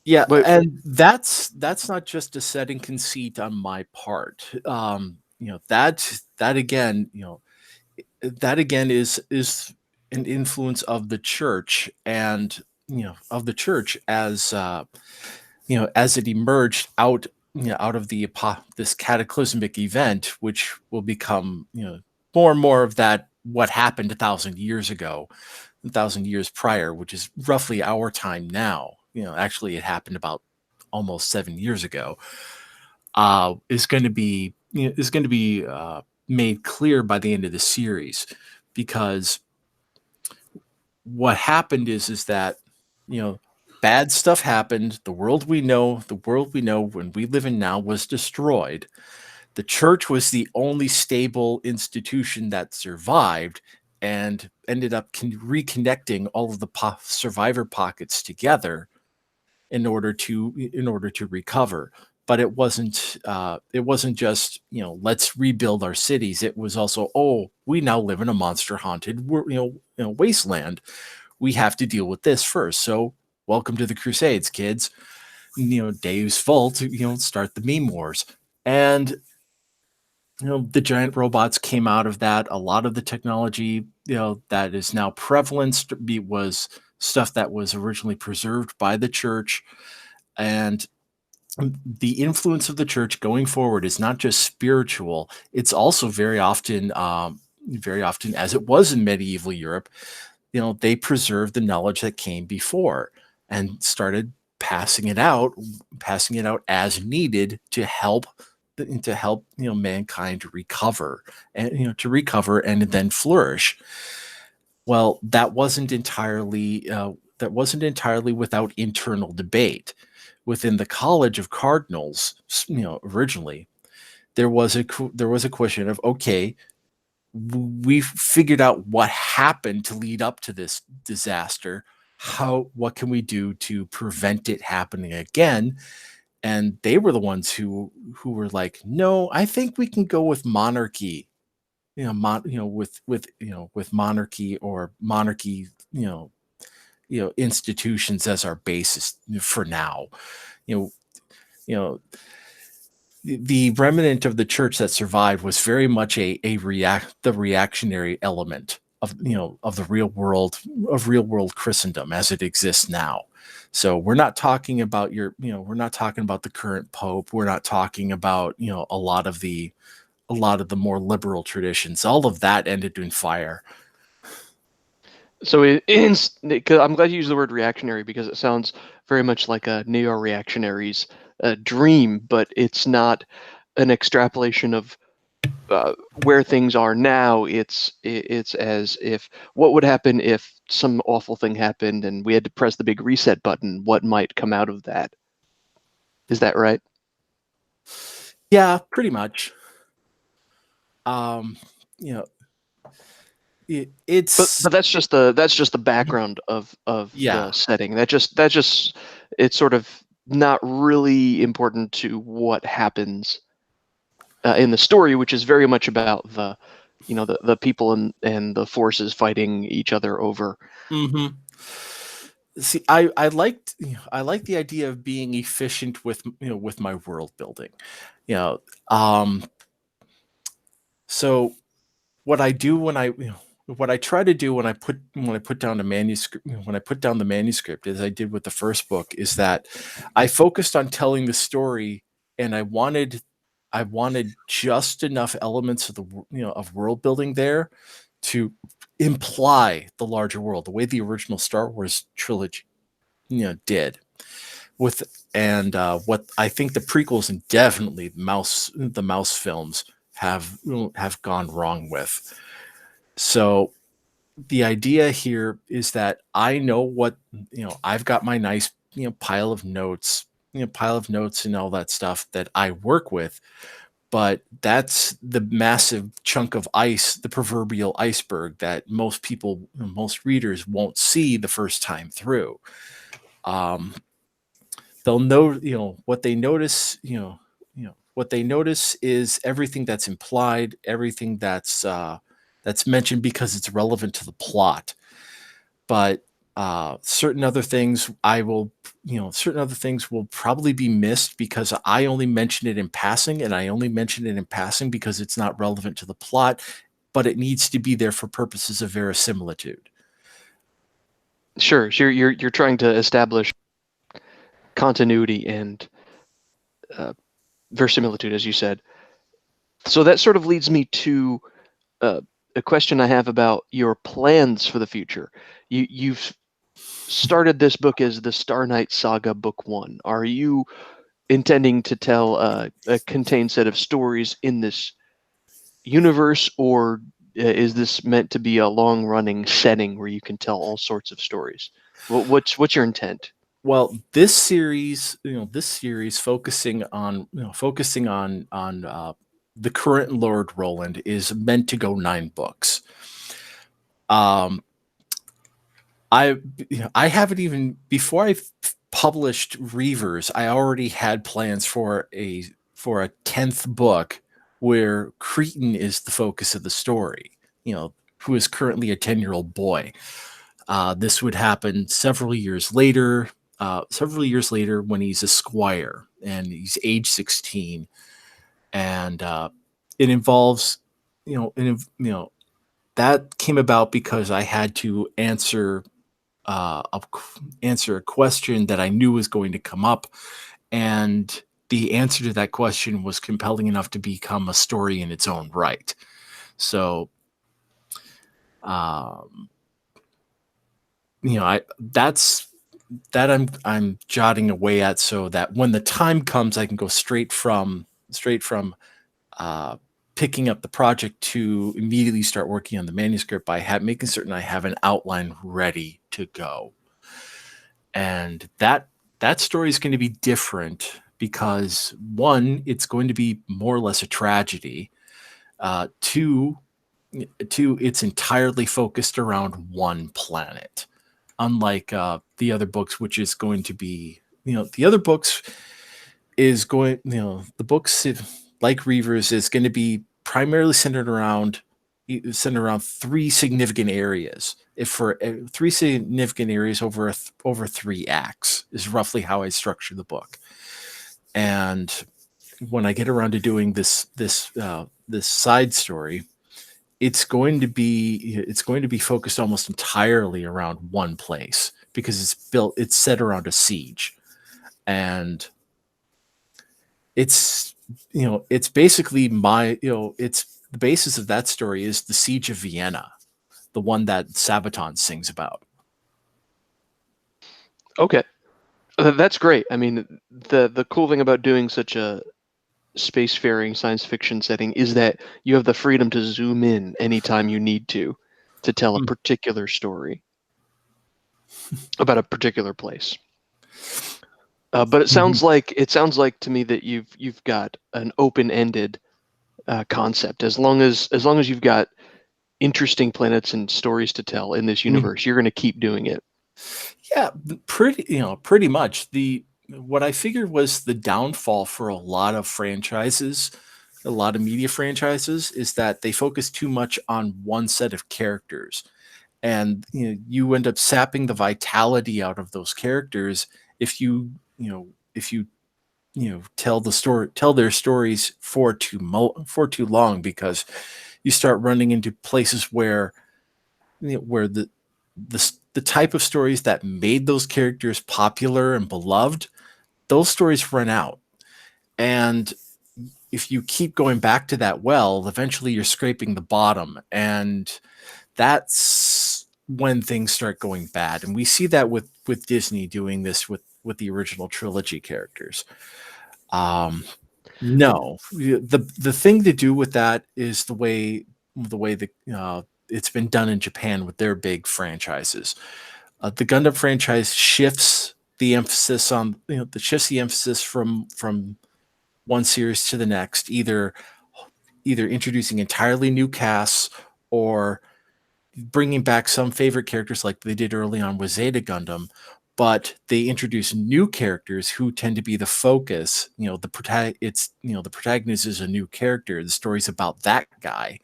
Yeah, and that's not just a setting conceit on my part. That again is an influence of the church, and of the church as as it emerged out of this cataclysmic event, which will become more and more of that what happened 1,000 years ago, 1,000 years prior, which is roughly our time now. Actually, it happened about almost 7 years ago. Is going to be made clear by the end of the series, because what happened is that bad stuff happened. The world we know when we live in now was destroyed. The church was the only stable institution that survived and ended up reconnecting all of the survivor pockets together in order to recover. But it wasn't just let's rebuild our cities. It was also, we now live in a monster haunted wasteland. We have to deal with this first. So welcome to the Crusades, kids. Dave's full to, start the meme wars. And, the giant robots came out of that. A lot of the technology, that is now prevalent was stuff that was originally preserved by the church. And the influence of the church going forward is not just spiritual, it's also very often, as it was in medieval Europe, they preserved the knowledge that came before and started passing it out as needed to help mankind recover and then flourish. Well, that wasn't entirely without internal debate within the College of Cardinals. Originally there was a question of, okay, we figured out what happened to lead up to this disaster. What can we do to prevent it happening again? And they were the ones who were like, no, I think we can go with monarchy, with monarchy or monarchy, institutions as our basis for now. The remnant of the church that survived was very much the reactionary element of the real world Christendom as it exists now. So we're not talking about we're not talking about the current pope. We're not talking about a lot of the more liberal traditions. All of that ended in fire. So I'm glad you used the word reactionary, because it sounds very much like a neo-reactionary's dream, but it's not an extrapolation of where things are now. It's as if, what would happen if some awful thing happened and we had to press the big reset button? What might come out of that? Is that right? Yeah, pretty much. It's but that's just the background of the setting. That just it's sort of not really important to what happens in the story, which is very much about the people and the forces fighting each other over. Mm-hmm. See, I liked the idea of being efficient with my world building. So what I do what I try to do when I put down the manuscript, as I did with the first book, is that I focused on telling the story, and I wanted just enough elements of of world building there to imply the larger world, the way the original Star Wars trilogy did. What I think the prequels and definitely the mouse films have gone wrong with. So the idea here is that I know what, I've got my nice, pile of notes and all that stuff that I work with, but that's the massive chunk of ice, the proverbial iceberg that most readers won't see the first time through. They'll know, what they notice, what they notice is everything that's implied, everything that's mentioned because it's relevant to the plot. But certain other things will probably be missed because I only mention it in passing, and I only mention it in passing because it's not relevant to the plot, but it needs to be there for purposes of verisimilitude. Sure, you're trying to establish continuity and verisimilitude, as you said. So that sort of leads me to a question I have about your plans for the future. You've started this book as the Star Knight Saga Book 1. Are you intending to tell a contained set of stories in this universe, or is this meant to be a long-running setting where you can tell all sorts of stories? What's your intent? Well, this series focusing on the current Lord Roland is meant to go 9 books. I haven't even, before I published Reavers, I already had plans for a 10th book where Cretan is the focus of the story, who is currently a 10-year-old boy. This would happen several years later, several years later when he's a squire and he's age 16, and it involves, that came about because I had to answer a question that I knew was going to come up, and the answer to that question was compelling enough to become a story in its own right. So, I'm jotting away at, so that when the time comes, I can go straight from picking up the project to immediately start working on the manuscript by making certain I have an outline ready to go. And that story is going to be different because, one, it's going to be more or less a tragedy. Two, it's entirely focused around one planet, unlike the other books, which is going to be, the other books is going, the books like Reavers is going to be primarily centered around three significant areas. Three significant areas over 3 acts is roughly how I structure the book. And when I get around to doing this side story, it's going to be focused almost entirely around one place because it's set around a siege. And it's basically it's the basis of that story is the Siege of Vienna, the one that Sabaton sings about. Okay. That's great. I mean, the cool thing about doing such a spacefaring science fiction setting is that you have the freedom to zoom in anytime you need to tell a particular story about a particular place. But it sounds like to me that you've got an open-ended concept. As long as you've got interesting planets and stories to tell in this universe, you're going to keep doing it. Yeah, pretty much. What I figured was the downfall for a lot of franchises, a lot of media franchises, is that they focus too much on one set of characters, and you end up sapping the vitality out of those characters if you tell their stories for too long, because you start running into places where the type of stories that made those characters popular and beloved, those stories run out. And if you keep going back to that well, eventually you're scraping the bottom, and that's when things start going bad. And we see that with Disney doing this with the original trilogy characters. No, the thing to do with that is the way that it's been done in Japan with their big franchises. The Gundam franchise shifts the emphasis from one series to the next, either introducing entirely new casts or bringing back some favorite characters like they did early on with Zeta Gundam, but they introduce new characters who tend to be the focus. The protagonist is a new character. The story's about that guy.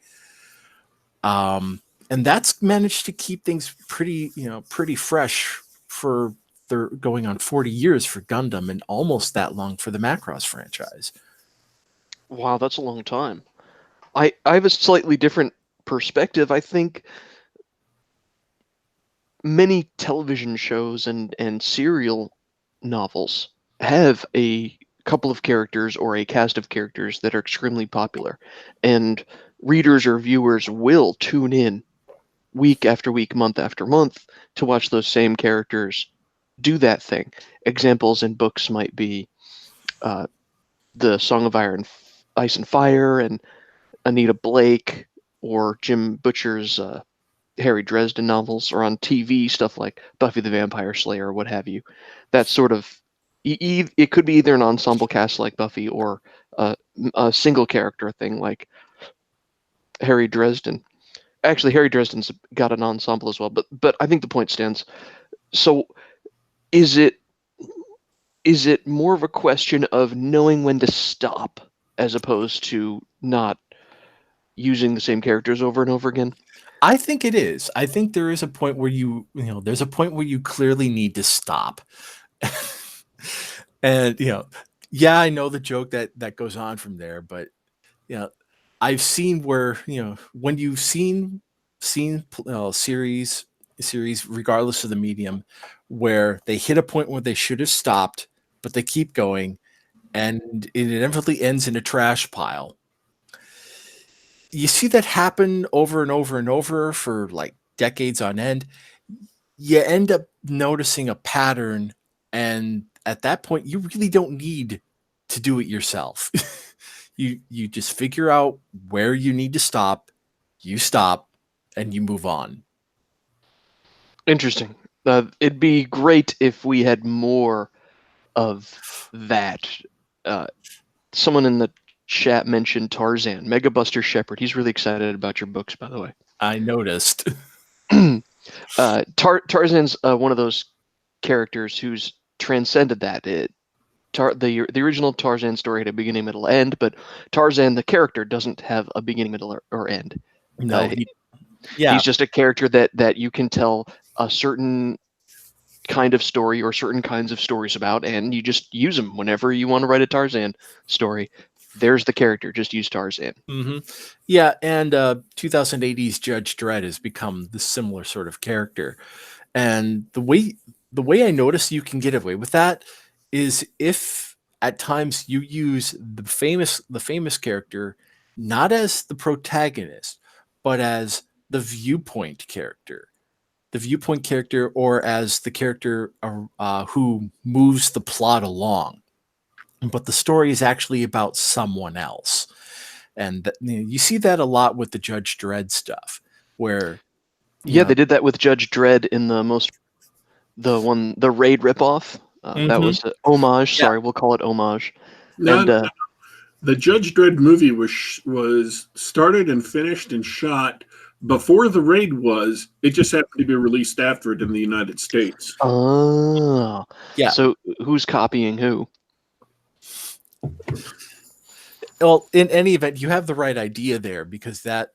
And that's managed to keep things pretty fresh for they're going on 40 years for Gundam and almost that long for the Macross franchise. Wow, that's a long time. I have a slightly different perspective. I think many television shows and serial novels have a couple of characters or a cast of characters that are extremely popular, and readers or viewers will tune in week after week, month after month to watch those same characters do that thing. Examples in books might be The Song of Ice and Fire and Anita Blake, or Jim Butcher's Harry Dresden novels, or on TV stuff like Buffy the Vampire Slayer or what have you. That sort of it could be either an ensemble cast like Buffy or a single character thing like Harry Dresden. Actually, Harry Dresden's got an ensemble as well, but I think the point stands. So is it more of a question of knowing when to stop as opposed to not using the same characters over and over again? I think it is. I think there is a point where there's a point where you clearly need to stop. And yeah, I know the joke that goes on from there, but I've seen where when you've seen series regardless of the medium, where they hit a point where they should have stopped, but they keep going, and it inevitably ends in a trash pile. You see that happen over and over and over for like decades on end. You end up noticing a pattern, and at that point you really don't need to do it yourself. You just figure out where you need to stop, you stop, and you move on. Interesting. It'd be great if we had more of that. Someone in the chat mentioned Tarzan, Mega Buster Shepherd. He's really excited about your books, by the way. I noticed. Tarzan's one of those characters who's transcended that. The original Tarzan story had a beginning, middle, end, but Tarzan, the character, doesn't have a beginning, middle, or end. No, he's just a character that you can tell a certain kind of story or certain kinds of stories about, and you just use them whenever you want to write a Tarzan story. There's the character. Just use Tarzan. Mm-hmm. Yeah, and 2080's Judge Dredd has become the similar sort of character, and the way I notice you can get away with that is if at times you use the famous character not as the protagonist, but as the viewpoint character. The viewpoint character, or as the character who moves the plot along. But the story is actually about someone else. And you see that a lot with the Judge Dredd stuff, where they did that with Judge Dredd in the Raid ripoff. That was an homage. Sorry, we'll call it homage. No, the Judge Dredd movie was started and finished and shot before the Raid was. It just happened to be released after it in the United States. Oh, yeah. So who's copying who? Well, in any event, you have the right idea there, because the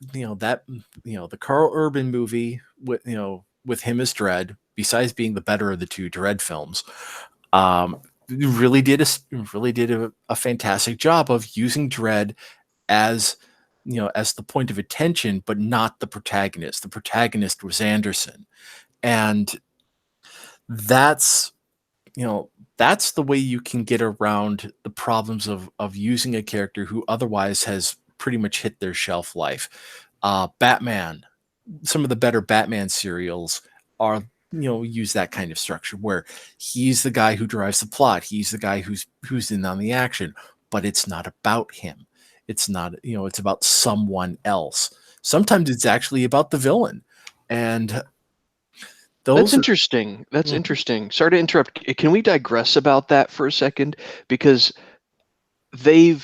Carl Urban movie with him as Dredd, besides being the better of the two Dredd films, really did a fantastic job of using Dredd as the point of attention, but not the protagonist. The protagonist was Anderson, and that's the way you can get around the problems of using a character who otherwise has pretty much hit their shelf life. Batman, some of the better Batman serials are use that kind of structure where he's the guy who drives the plot, he's the guy who's in on the action, but it's not about him. It's not, it's about someone else. Sometimes it's actually about the villain. And that's interesting. That's interesting. Sorry to interrupt. Can we digress about that for a second? Because the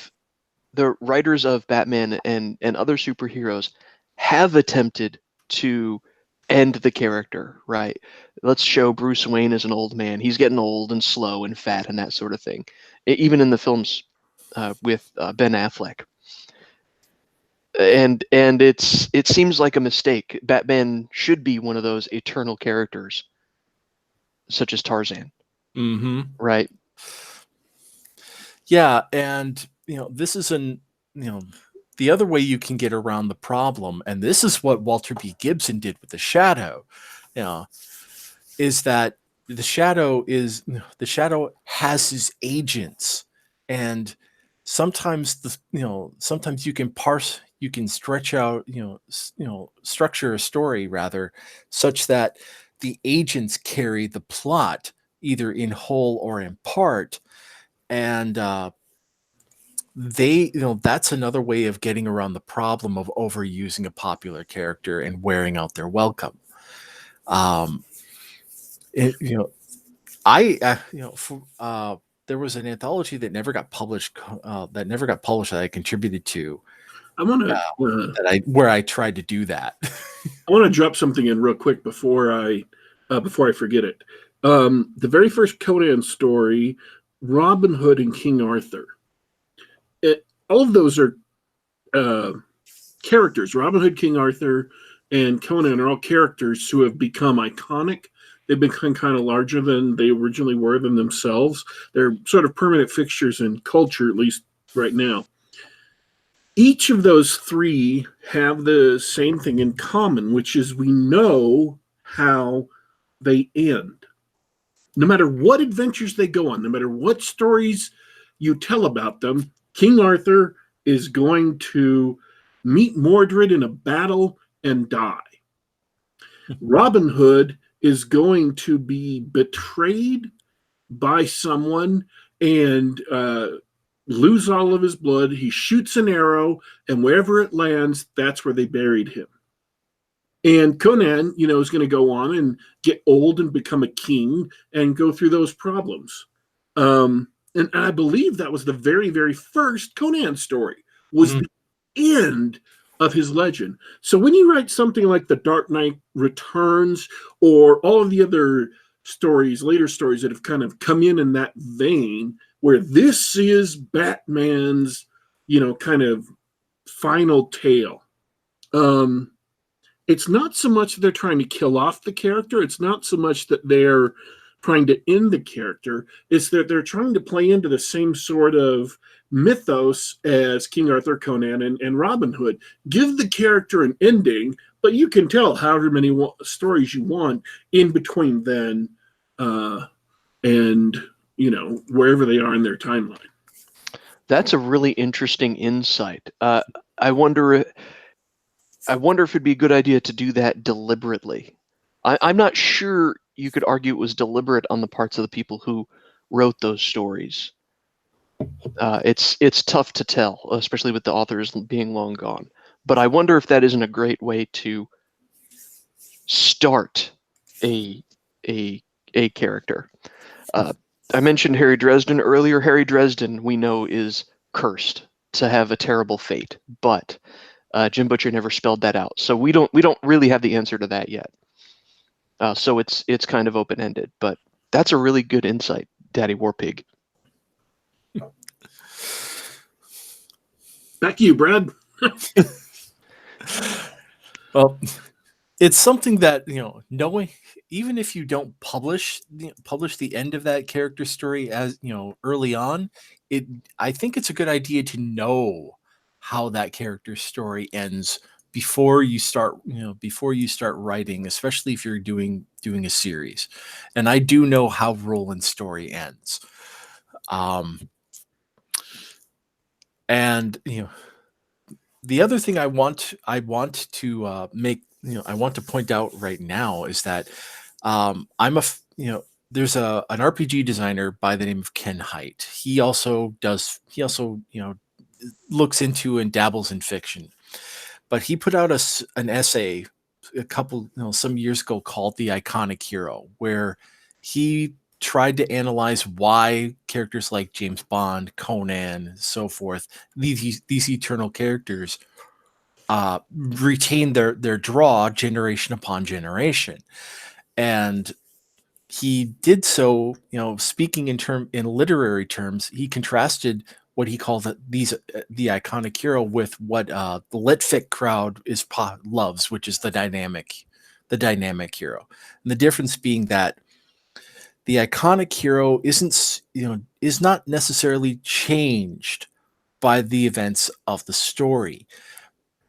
writers of Batman and other superheroes have attempted to end the character, right? Let's show Bruce Wayne as an old man. He's getting old and slow and fat and that sort of thing. Even in the films with Ben Affleck. And it seems like a mistake. Batman should be one of those eternal characters, such as Tarzan. Mm-hmm. Right? Yeah, and this is the other way you can get around the problem, and this is what Walter B. Gibson did with the Shadow, is that the Shadow has his agents, and sometimes sometimes you can stretch out, structure a story rather such that the agents carry the plot either in whole or in part, and that's another way of getting around the problem of overusing a popular character and wearing out their welcome. There was an anthology that never got published that I contributed to. I want to where I tried to do that. I want to drop something in real quick before I forget it. The very first Conan story, Robin Hood and King Arthur. All of those are characters. Robin Hood, King Arthur, and Conan are all characters who have become iconic They've become kind of larger than they originally were than themselves. They're sort of permanent fixtures in culture, at least right now. Each of those three have the same thing in common, which is we know how they end. No matter what adventures they go on, no matter what stories you tell about them, King Arthur is going to meet Mordred in a battle and die. Robin Hood is going to be betrayed by someone and lose all of his blood. He shoots an arrow, and wherever it lands, that's where they buried him. And Conan, is going to go on and get old and become a king and go through those problems. And I believe that was the very, very first Conan story, was the end of his legend. So when you write something like The Dark Knight Returns or all of the other stories, later stories that have kind of come in that vein, where this is Batman's, kind of final tale. It's not so much that they're trying to kill off the character. It's not so much that they're trying to end the character. It's that they're trying to play into the same sort of mythos as King Arthur, Conan, and Robin Hood. Give the character an ending, but you can tell however many stories you want in between then and, wherever they are in their timeline. That's a really interesting insight. I wonder if it'd be a good idea to do that deliberately. I'm not sure you could argue it was deliberate on the parts of the people who wrote those stories. It's tough to tell, especially with the authors being long gone. But I wonder if that isn't a great way to start a character. I mentioned Harry Dresden earlier. Harry Dresden, we know, is cursed to have a terrible fate, but Jim Butcher never spelled that out, so we don't really have the answer to that yet. So it's kind of open-ended, but that's a really good insight, Daddy Warpig. Back to you, Brad. Well, it's something that, knowing, even if you don't publish the end of that character story as early on, I think it's a good idea to know how that character story ends before you start writing, especially if you're doing a series. And I do know how Roland's story ends. And the other thing I want to make, I want to point out right now is that there's an RPG designer by the name of Ken Hite. He also looks into and dabbles in fiction, but he put out an essay some years ago called The Iconic Hero, where he tried to analyze why characters like James Bond, Conan, so forth, these eternal characters retain their draw generation upon generation. And he did so, speaking in literary terms, he contrasted what he called the iconic hero with what the litfic crowd loves, which is the dynamic hero. And the difference being that the iconic hero is not necessarily changed by the events of the story,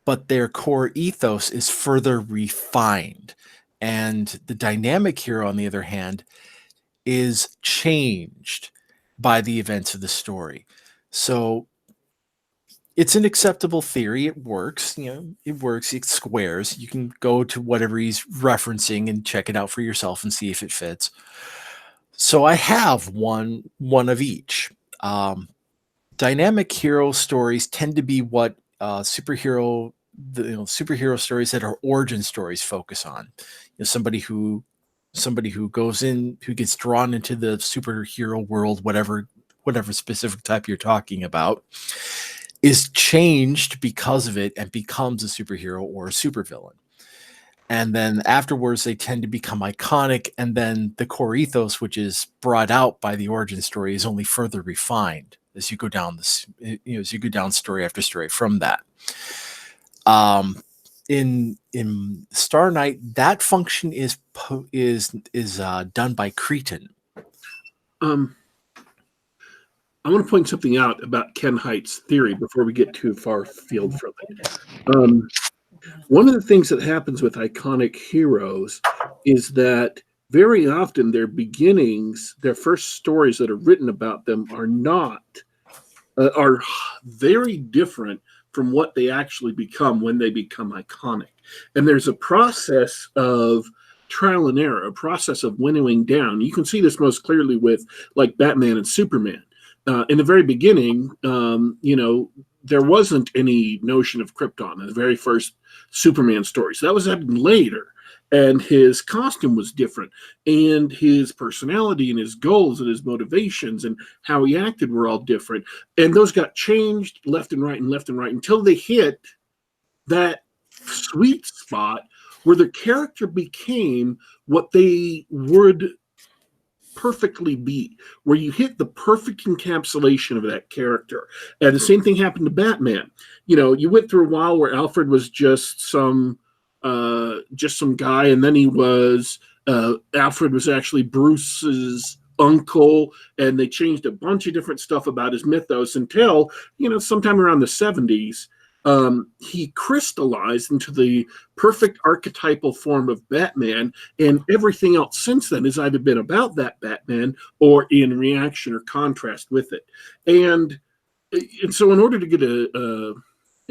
but their core ethos is further refined. And the dynamic hero, on the other hand, is changed by the events of the story. So it's an acceptable theory. It works. It works. It squares. You can go to whatever he's referencing and check it out for yourself and see if it fits. So I have one of each. Dynamic hero stories tend to be what superhero stories that are origin stories focus on. Somebody who gets drawn into the superhero world, whatever specific type you're talking about, is changed because of it and becomes a superhero or a supervillain. And then afterwards, they tend to become iconic, and then the core ethos, which is brought out by the origin story, is only further refined as you go down story after story from that. in Star Knight, that function is done by Cretan. I want to point something out about Ken Height's theory before we get too far afield from it. One of the things that happens with iconic heroes is that very often their beginnings, their first stories that are written about them are very different from what they actually become when they become iconic. And there's a process of trial and error, a process of winnowing down. You can see this most clearly with like Batman and Superman. In the very beginning, there wasn't any notion of Krypton in the very first Superman stories. That was happening later. And his costume was different, and his personality and his goals and his motivations and how he acted were all different. And those got changed left and right until they hit that sweet spot where the character became what they would perfectly be, where you hit the perfect encapsulation of that character. And the same thing happened to Batman. You went through a while where Alfred was just some guy, and then Alfred was actually Bruce's uncle, and they changed a bunch of different stuff about his mythos until sometime around the 70s. He crystallized into the perfect archetypal form of Batman, and everything else since then has either been about that Batman or in reaction or contrast with it. And so in order to get an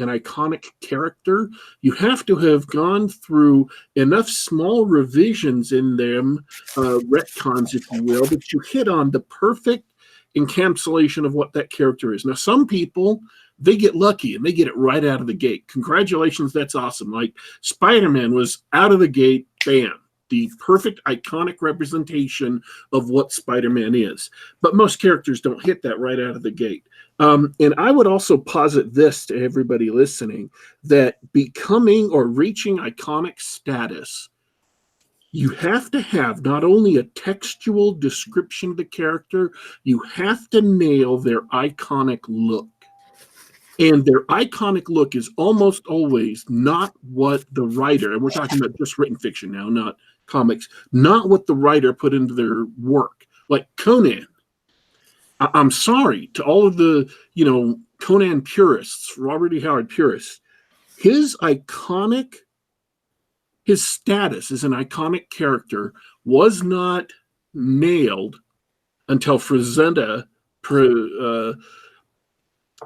iconic character, you have to have gone through enough small revisions in them, retcons, if you will, that you hit on the perfect encapsulation of what that character is. Now, some people, they get lucky and they get it right out of the gate. Congratulations, that's awesome. Like Spider-Man was out of the gate, bam, the perfect iconic representation of what Spider-Man is. But most characters don't hit that right out of the gate. And I would also posit this to everybody listening, that becoming or reaching iconic status, you have to have not only a textual description of the character, you have to nail their iconic look. And their iconic look is almost always not what the writer, and we're talking about just written fiction now, not comics, not what the writer put into their work. Like Conan. I'm sorry to all of the, Conan purists, Robert E. Howard purists. His status as an iconic character was not nailed until Frazetta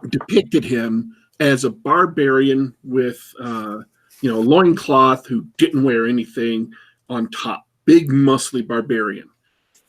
depicted him as a barbarian with a loincloth who didn't wear anything on top. Big, muscly barbarian.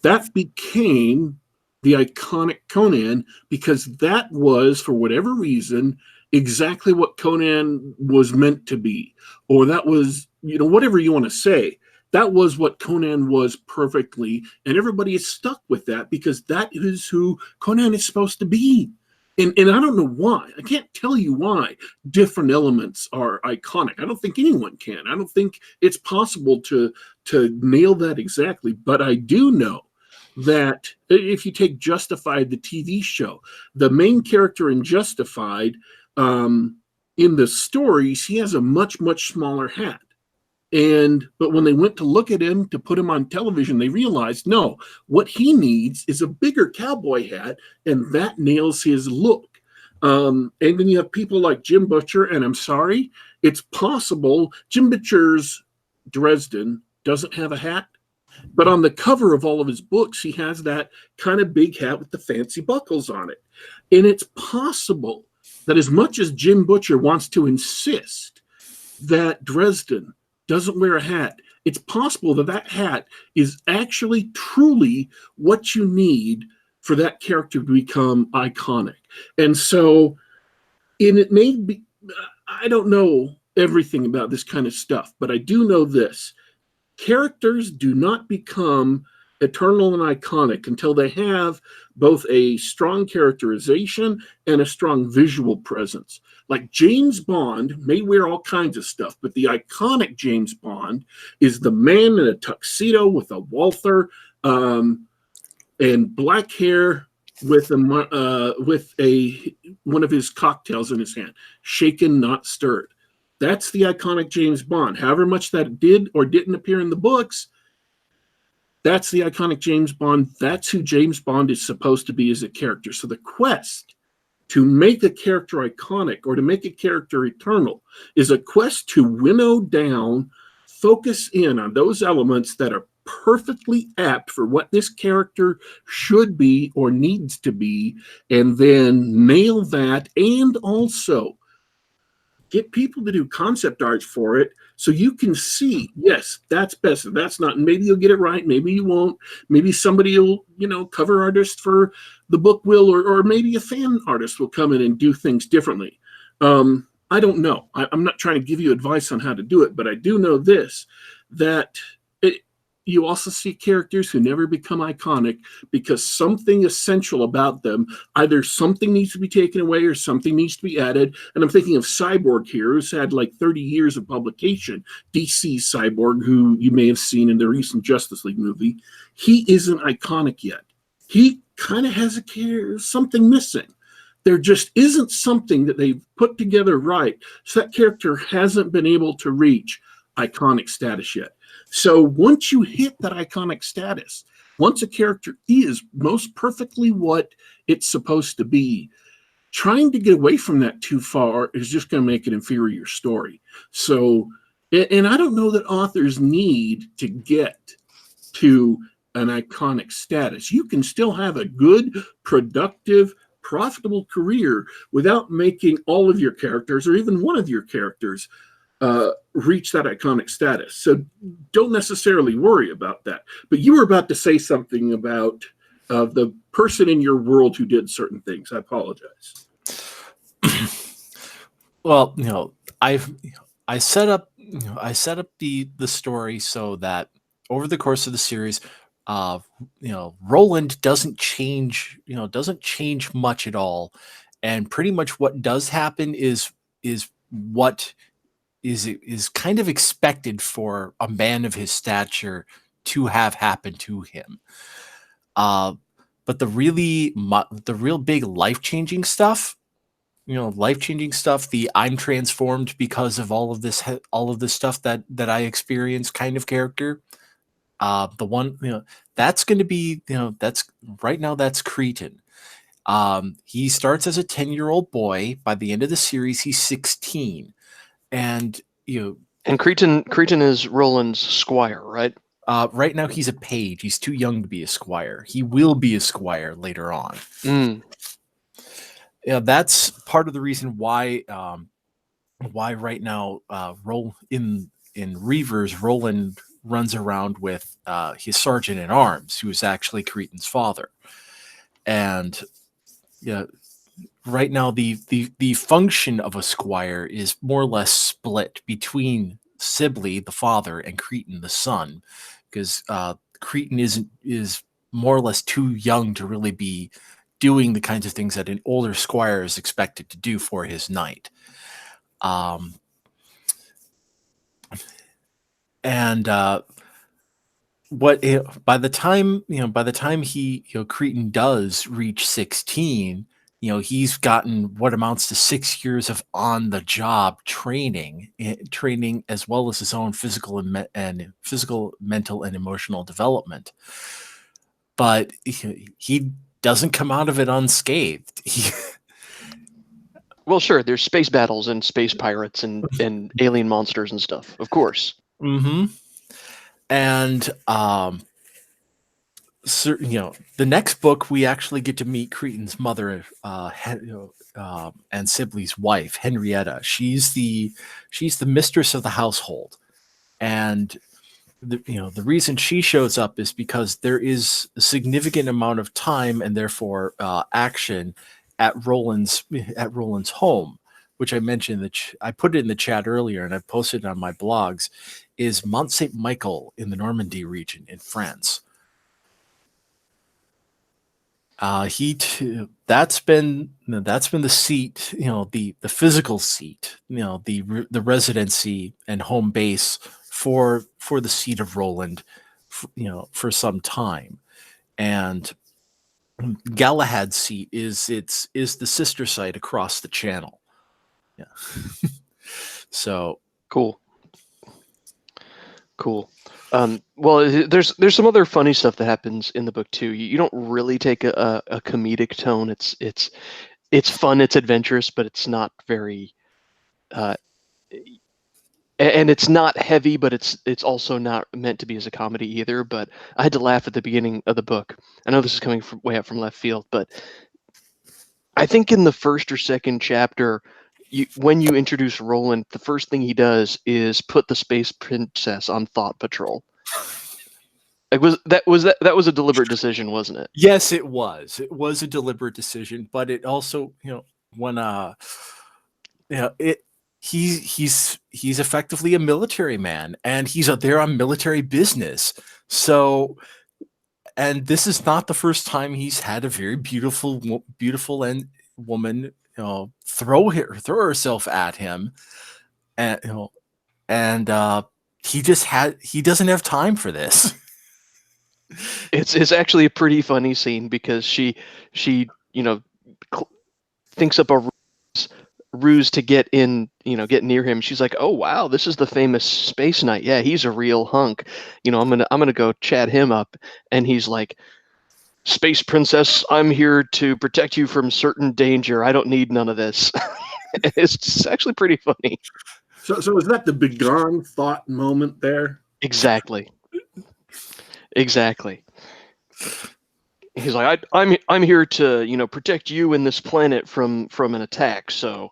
That became the iconic Conan because that was, for whatever reason, exactly what Conan was meant to be. Or that was, whatever you want to say. That was what Conan was perfectly. And everybody is stuck with that because that is who Conan is supposed to be. And I don't know why. I can't tell you why different elements are iconic. I don't think anyone can. I don't think it's possible to nail that exactly. But I do know that if you take Justified, the TV show, the main character in Justified, in the stories, he has a much, much smaller hat. But when they went to look at him to put him on television, they realized, no, what he needs is a bigger cowboy hat, and that nails his look. And then you have people like Jim Butcher, and I'm sorry, it's possible Jim Butcher's Dresden doesn't have a hat, but on the cover of all of his books, he has that kind of big hat with the fancy buckles on it. And it's possible that as much as Jim Butcher wants to insist that Dresden doesn't wear a hat, it's possible that that hat is actually truly what you need for that character to become iconic. And so, it may be, I don't know everything about this kind of stuff, but I do know this. Characters do not become eternal and iconic until they have both a strong characterization and a strong visual presence. Like James Bond may wear all kinds of stuff, but the iconic James Bond is the man in a tuxedo with a Walther and black hair with one of his cocktails in his hand, shaken, not stirred. That's the iconic James Bond. However much that did or didn't appear in the books, that's the iconic James Bond. That's who James Bond is supposed to be as a character. So the quest to make a character iconic or to make a character eternal is a quest to winnow down, focus in on those elements that are perfectly apt for what this character should be or needs to be, and then nail that, and also get people to do concept art for it so you can see, yes, that's best, that's not. And maybe you'll get it right, maybe you won't. Maybe somebody will, cover artist for the book will, or maybe a fan artist will come in and do things differently. I don't know. I'm not trying to give you advice on how to do it, but I do know this, that you also see characters who never become iconic because something essential about them, either something needs to be taken away or something needs to be added. And I'm thinking of Cyborg here, who's had like 30 years of publication. DC's Cyborg, who you may have seen in the recent Justice League movie, he isn't iconic yet. He kind of has something missing. There just isn't something that they've put together right, so that character hasn't been able to reach iconic status yet. So once you hit that iconic status, once a character is most perfectly what it's supposed to be, trying to get away from that too far is just going to make an inferior story. So, and I don't know that authors need to get to an iconic status. You can still have a good, productive, profitable career without making all of your characters or even one of your characters reach that iconic status. So don't necessarily worry about that. But you were about to say something about the person in your world who did certain things. I apologize. Well, I set up the story so that over the course of the series, Roland doesn't change much at all, and pretty much what does happen is what is kind of expected for a man of his stature to have happened to him. But the real big life-changing stuff, the I'm transformed because of all of this stuff that I experience kind of character. The one, that's going to be, that's right now, that's Cretan. He starts as a 10-year-old boy. By the end of the series, he's 16. And Cretan is Roland's squire, right? Right now he's a page. He's too young to be a squire. He will be a squire later on. That's part of the reason why right now in Reavers, Roland runs around with his sergeant at arms, who is actually Cretan's father. And right now the function of a squire is more or less split between Sibley, the father, and Cretan, the son, because Cretan is more or less too young to really be doing the kinds of things that an older squire is expected to do for his knight. By the time he Cretan does reach 16, he's gotten what amounts to 6 years of on the job training as well as his own physical, mental, and emotional development. But he doesn't come out of it unscathed. Well, sure, there's space battles and space pirates and alien monsters and stuff, of course. Mm-hmm. And the next book, we actually get to meet Cretan's mother, and Sibley's wife, Henrietta. She's the mistress of the household, and the reason she shows up is because there is a significant amount of time and therefore action at Roland's home, which I mentioned that I put it in the chat earlier and I've posted it on my blogs, is Mont Saint Michel in the Normandy region in France. That's been the seat, the physical seat, the residency and home base for the seat of Roland, for some time. And Galahad's seat is the sister site across the channel. Yeah. So Cool. Well, there's some other funny stuff that happens in the book too. You don't really take a comedic tone. It's fun, it's adventurous, but it's not very uh, and it's not heavy, but it's also not meant to be as a comedy either. But I had to laugh at the beginning of the book. I know this is coming from way out from left field, but I think in the first or second chapter, when you introduce Roland, the first thing he does is put the space princess on thought patrol. Like that was a deliberate decision, wasn't it? yes, it was. It was a deliberate decision, but it also, when he's effectively a military man, and he's out there on military business. So, and this is not the first time he's had a very beautiful and woman, throw herself at him, and he doesn't have time for this. It's actually a pretty funny scene because she thinks up a ruse to get near him. She's like, "Oh wow, this is the famous Space Knight. Yeah, he's a real hunk. I'm gonna go chat him up." And he's like, "Space Princess, I'm here to protect you from certain danger. I don't need none of this." It's actually pretty funny. So is that the begone thought moment there? Exactly. He's like, I'm here to protect you and this planet from an attack. So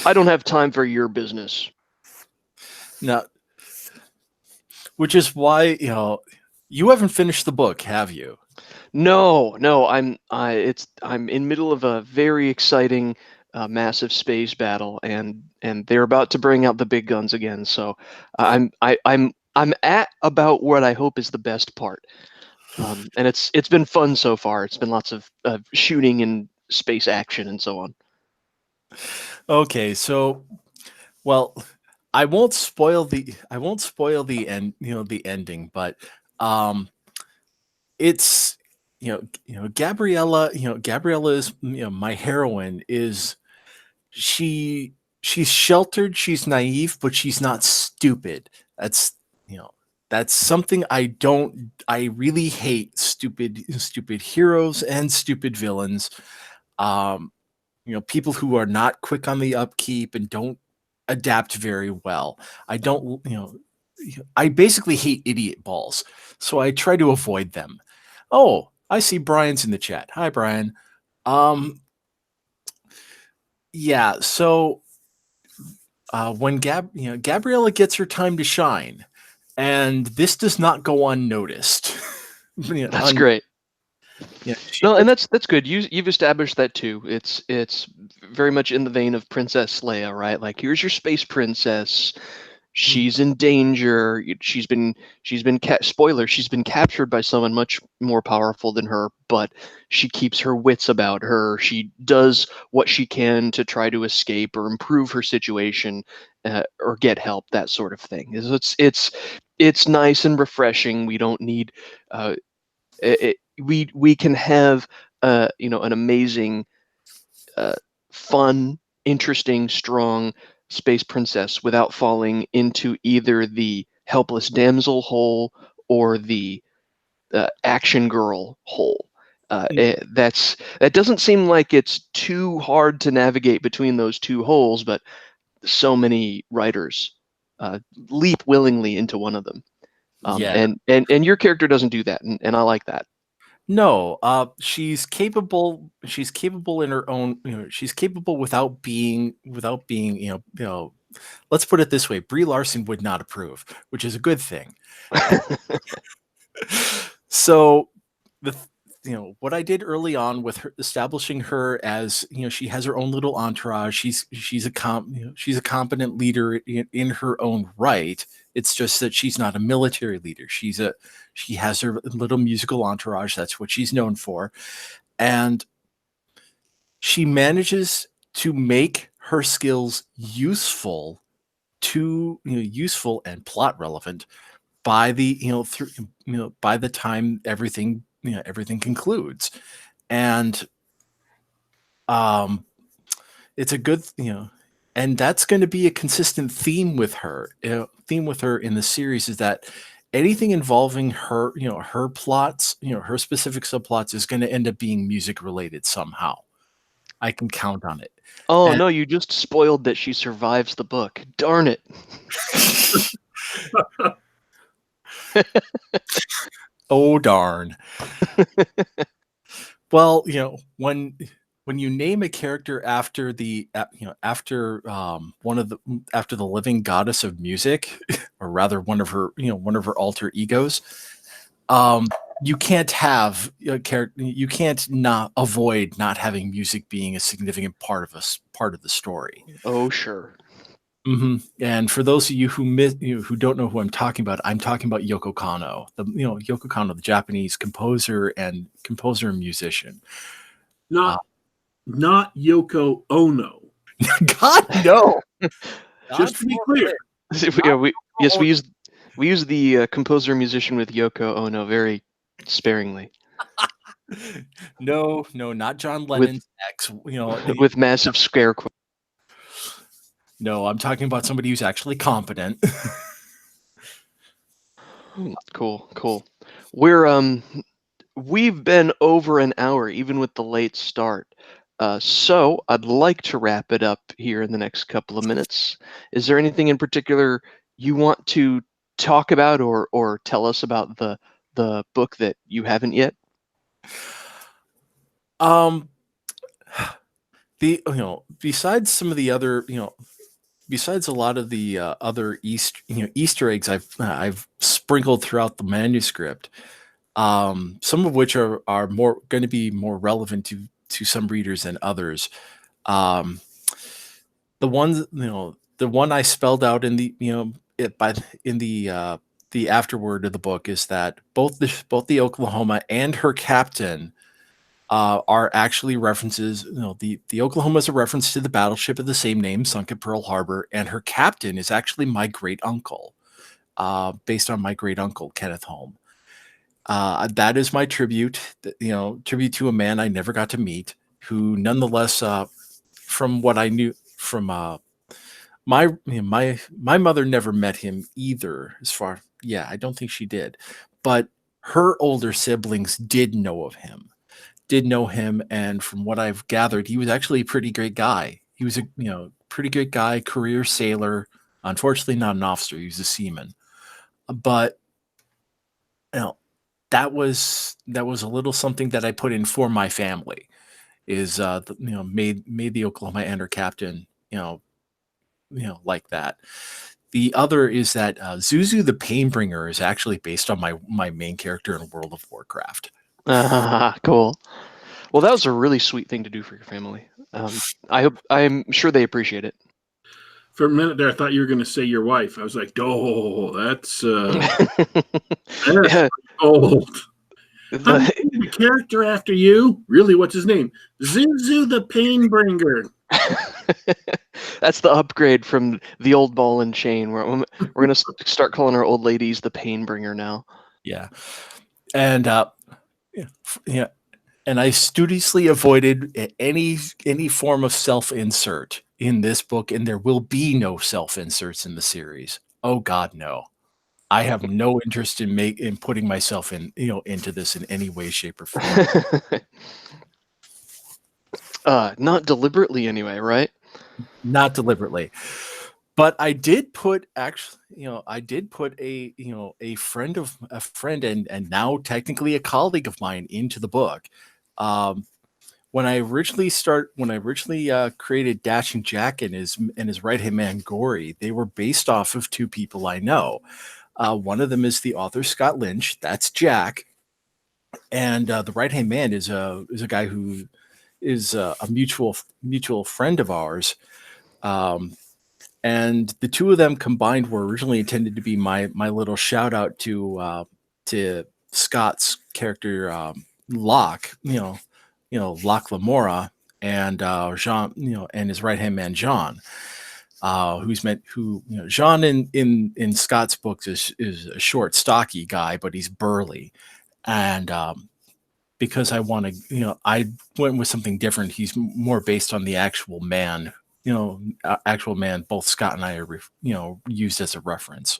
I don't have time for your business. Now, which is why you haven't finished the book, have you? No, I'm in middle of a very exciting, massive space battle, and they're about to bring out the big guns again. So I'm at about what I hope is the best part, and it's been fun so far. It's been lots of shooting and space action and so on. Okay, so, well, I won't spoil the end, the ending, but it's Gabriella is, my heroine is, she's sheltered, she's naive, but she's not stupid. That's something I really hate: stupid heroes and stupid villains. People who are not quick on the upkeep and don't adapt very well. I basically hate idiot balls, so I try to avoid them. Oh, I see Brian's in the chat. Hi, Brian. Yeah, so when Gabriella gets her time to shine, and this does not go unnoticed. That's great. Yeah, no, and that's good. You've established that too. It's very much in the vein of Princess Leia, right? Like, here's your space princess. She's in danger. She's been spoiler. She's been captured by someone much more powerful than her, but she keeps her wits about her. She does what she can to try to escape or improve her situation, or get help. That sort of thing. It's nice and refreshing. We don't need. We can have an amazing, fun, interesting, strong space princess without falling into either the helpless damsel hole or the action girl hole. That doesn't seem like it's too hard to navigate between those two holes, but so many writers leap willingly into one of them. Yeah. And your character doesn't do that, and I like that. No, she's capable. She's capable in her own. She's capable without being. Let's put it this way: Brie Larson would not approve, which is a good thing. So, what I did early on with her, establishing her as she has her own little entourage. She's a competent leader in her own right. It's just that she's not a military leader. She has her little musical entourage. That's what she's known for. And she manages to make her skills useful and plot relevant by the by the time everything concludes. And it's a good and that's going to be a consistent theme with her. Theme with her in the series is that anything involving her, her plots, her specific subplots is going to end up being music related somehow. I can count on it. Oh, no, you just spoiled that she survives the book. Darn it. Oh, darn. Well, when you name a character after the after after the living goddess of music, or rather one of her alter egos, you can't have a character. You can't not avoid not having music being a significant part of the story. Oh, sure. Mm-hmm. And for those of you who don't know who I'm talking about Yoko Kanno, Yoko Kanno, the Japanese composer and musician. Not Yoko Ono. God no. Just to be clear. Yeah, we use the composer musician with Yoko Ono very sparingly. No, not John Lennon's ex. With massive scare quotes. No, I'm talking about somebody who's actually competent. Cool. We've been over an hour, even with the late start. So I'd like to wrap it up here in the next couple of minutes. Is there anything in particular you want to talk about or tell us about the book that you haven't yet? Besides some of the other, besides a lot of the other Easter eggs I've sprinkled throughout the manuscript, some of which are more going to be more relevant to some readers than others. The one I spelled out in the the afterword of the book is that both the Oklahoma and her captain are actually references. The Oklahoma is a reference to the battleship of the same name sunk at Pearl Harbor, and her captain is actually my great uncle, based on my great uncle Kenneth Holm. That is my tribute. Tribute to a man I never got to meet, who nonetheless, from what I knew from my mother never met him either. I don't think she did, but her older siblings did know him, and from what I've gathered, he was actually a pretty great guy. He was a pretty good guy, career sailor. Unfortunately, not an officer. He was a seaman, but that was a little something that I put in for my family. Is made the Oklahoma and her captain like that. The other is that Zuzu the Painbringer is actually based on my main character in World of Warcraft. Cool. Well, that was a really sweet thing to do for your family. I'm sure they appreciate it. For a minute there, I thought you were going to say your wife. I was like, "Oh, that's old." I'm naming a character after you. Really, what's his name? Zuzu the Painbringer. That's the upgrade from the old ball and chain. We're going to start calling our old ladies the Painbringer now. Yeah, and and I studiously avoided any form of self-insert in this book, and there will be no self-inserts in the series. Oh God, no. I have no interest in putting myself into this in any way, shape, or form. Not deliberately, anyway, right? Not deliberately, but I did put a friend and now technically a colleague of mine into the book. When I originally created Dashing Jack and his right hand man Gory, they were based off of two people I know. One of them is the author Scott Lynch. That's Jack, and the right hand man is a guy who is a mutual friend of ours. And the two of them combined were originally intended to be my little shout out to Scott's character Locke, Locke Lamora, and Jean, and his right hand man John. Jean in Scott's books is a short, stocky guy, but he's burly. And because I went with something different, he's more based on the actual man actual man both Scott and I are used as a reference.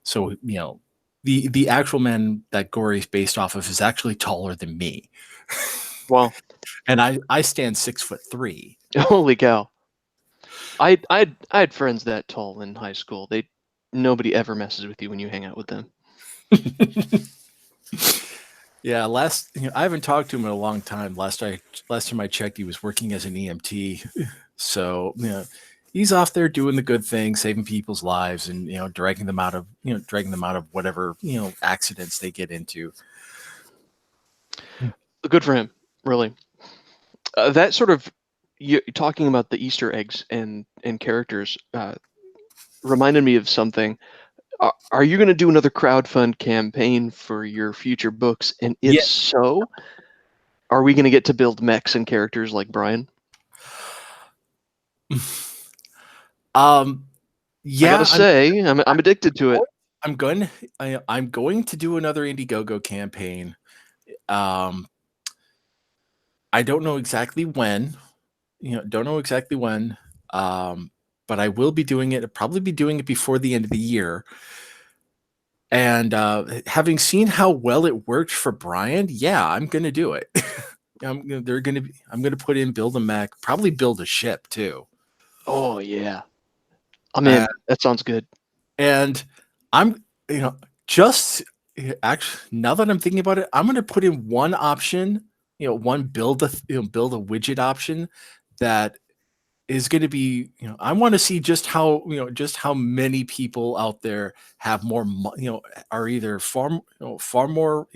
So the actual man that Gory is based off of is actually taller than me. Wow. And I stand 6'3". Holy cow. I had friends that tall in high school. Nobody ever messes with you when you hang out with them. Yeah, I haven't talked to him in a long time. Last time I checked, he was working as an EMT. So he's off there doing the good thing, saving people's lives, and dragging them out of whatever accidents they get into. Good for him, really. That sort of talking about the Easter eggs and characters reminded me of something. Are you going to do another crowdfund campaign for your future books? And if so, are we going to get to build mechs and characters like Brian? Yeah, I gotta say, I'm addicted to it. I'm going to do another Indiegogo campaign. I don't know exactly when. But I will be doing it. I'll probably be doing it before the end of the year. And having seen how well it worked for Brian, yeah, I'm going to do it. I'm going to put in build a mech, probably build a ship too. Oh yeah, I'm in. That sounds good. And I'm, just actually now that I'm thinking about it, I'm going to put in one option, one build a widget option that is going to be, I want to see just how many people out there have more, are either far more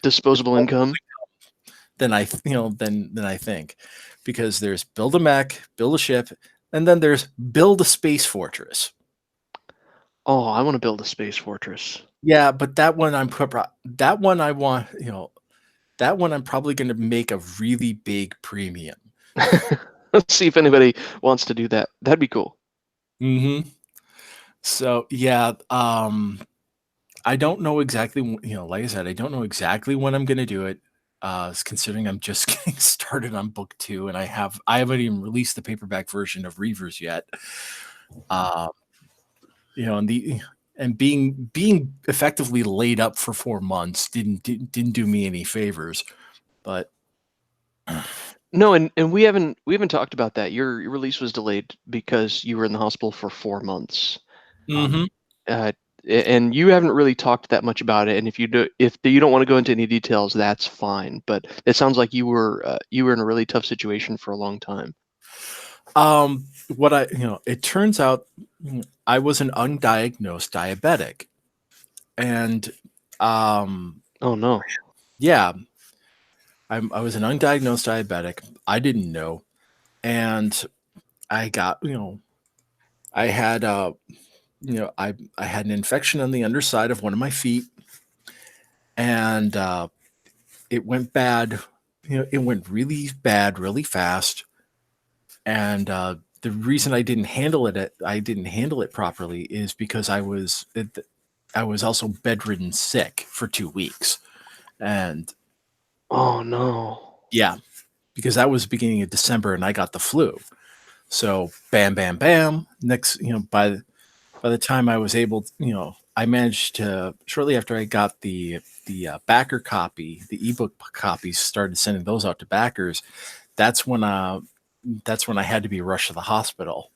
disposable income than I think, because there's build a mech, build a ship, and then there's build a space fortress. Oh, I want to build a space fortress. Yeah, but that one I'm probably going to make a really big premium. Let's see if anybody wants to do that. That'd be cool. Mm-hmm. So yeah, I don't know exactly. Like I said, I don't know exactly when I'm going to do it. Considering I'm just getting started on book 2, and I haven't even released the paperback version of Reavers yet. And being effectively laid up for 4 months didn't do me any favors. But no, and we haven't talked about that. Your release was delayed because you were in the hospital for 4 months. Mm-hmm. And you haven't really talked that much about it. And if you don't want to go into any details, that's fine. But it sounds like you were in a really tough situation for a long time. It turns out I was an undiagnosed diabetic, and oh no, yeah, I was an undiagnosed diabetic. I didn't know, and I got I had I had an infection on the underside of one of my feet, and it went bad. It went really bad, really fast, and the reason I didn't handle it properly is because I was also bedridden sick for 2 weeks, and oh no, yeah, because that was beginning of December, and I got the flu. So bam, bam, bam. Next, by the time I was able, I managed to, shortly after I got the backer copy, the ebook copies, started sending those out to backers. That's when I had to be rushed to the hospital.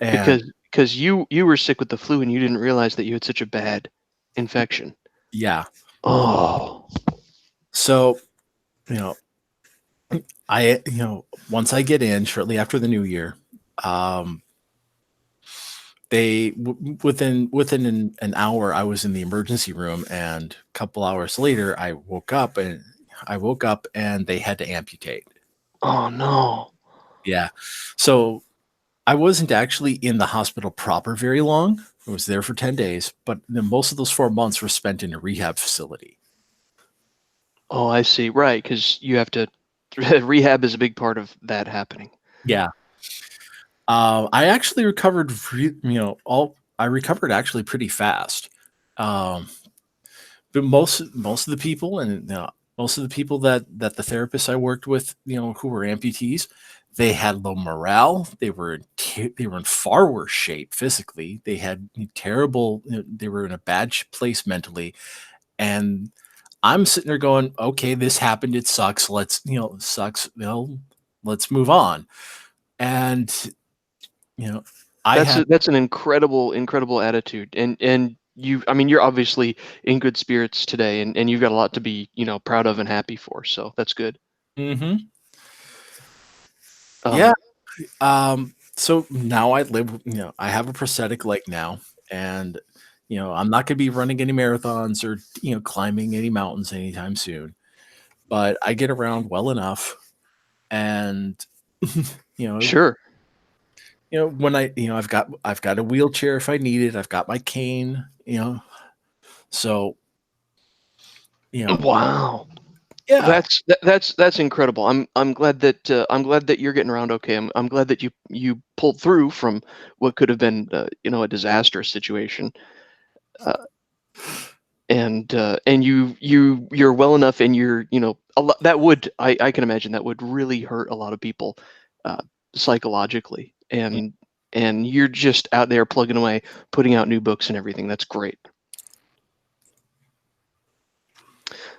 And because you were sick with the flu and you didn't realize that you had such a bad infection. Yeah. Oh. So, I once I get in shortly after the new year, they within an hour I was in the emergency room, and a couple hours later I woke up and they had to amputate. Oh no. Yeah. So I wasn't actually in the hospital proper very long. I was there for 10 days, but most of those 4 months were spent in a rehab facility. Oh, I see. Right, because you have to rehab is a big part of that happening. Yeah. I actually recovered. I recovered actually pretty fast. But most of the people, and most of the people that the therapists I worked with, who were amputees, they had low morale. They were in far worse shape physically. They had terrible. They were in a bad place mentally, and I'm sitting there going, "Okay, this happened. It sucks. Let's it sucks. Let's move on." And that's an incredible attitude, and you're obviously in good spirits today, and you've got a lot to be proud of and happy for. So that's good. Mm-hmm. Yeah. So now I live, I have a prosthetic leg now, and I'm not going to be running any marathons or climbing any mountains anytime soon, but I get around well enough, and Sure. when I've got a wheelchair if I need it. I've got my cane, so Wow. yeah, That's incredible. I'm glad that you're getting around okay. I'm glad that you pulled through from what could have been a disastrous situation. And you're well enough, and you're a lot that would I can imagine that would really hurt a lot of people psychologically, and you're just out there plugging away, putting out new books and everything. That's great.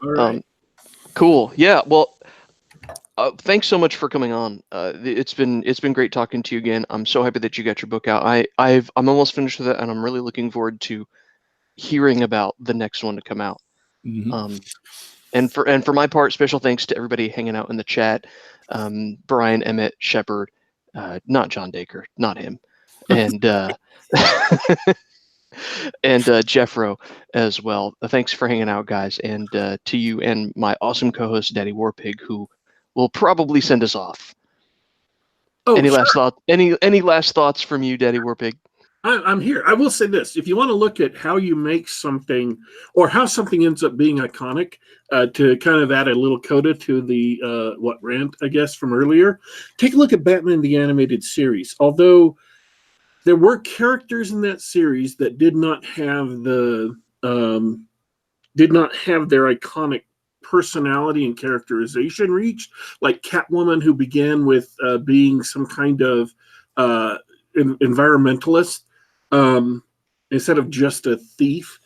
All right. Cool. Yeah. Well, thanks so much for coming on. It's been great talking to you again. I'm so happy that you got your book out. I'm almost finished with it, and I'm really looking forward to hearing about the next one to come out. Mm-hmm. And for my part, special thanks to everybody hanging out in the chat. Brian, Emmett, Shepard, not John Dacre, not him, and and Jeffro as well. Thanks for hanging out, guys, and to you and my awesome co-host, Daddy Warpig, who will probably send us off. Oh, any sure. last thoughts? Any last thoughts from you, Daddy Warpig? I'm here. I will say this: if you want to look at how you make something, or how something ends up being iconic, to kind of add a little coda to the rant, I guess, from earlier, take a look at Batman the Animated Series. Although there were characters in that series that did not have their iconic personality and characterization reached, like Catwoman, who began with being some kind of environmentalist instead of just a thief.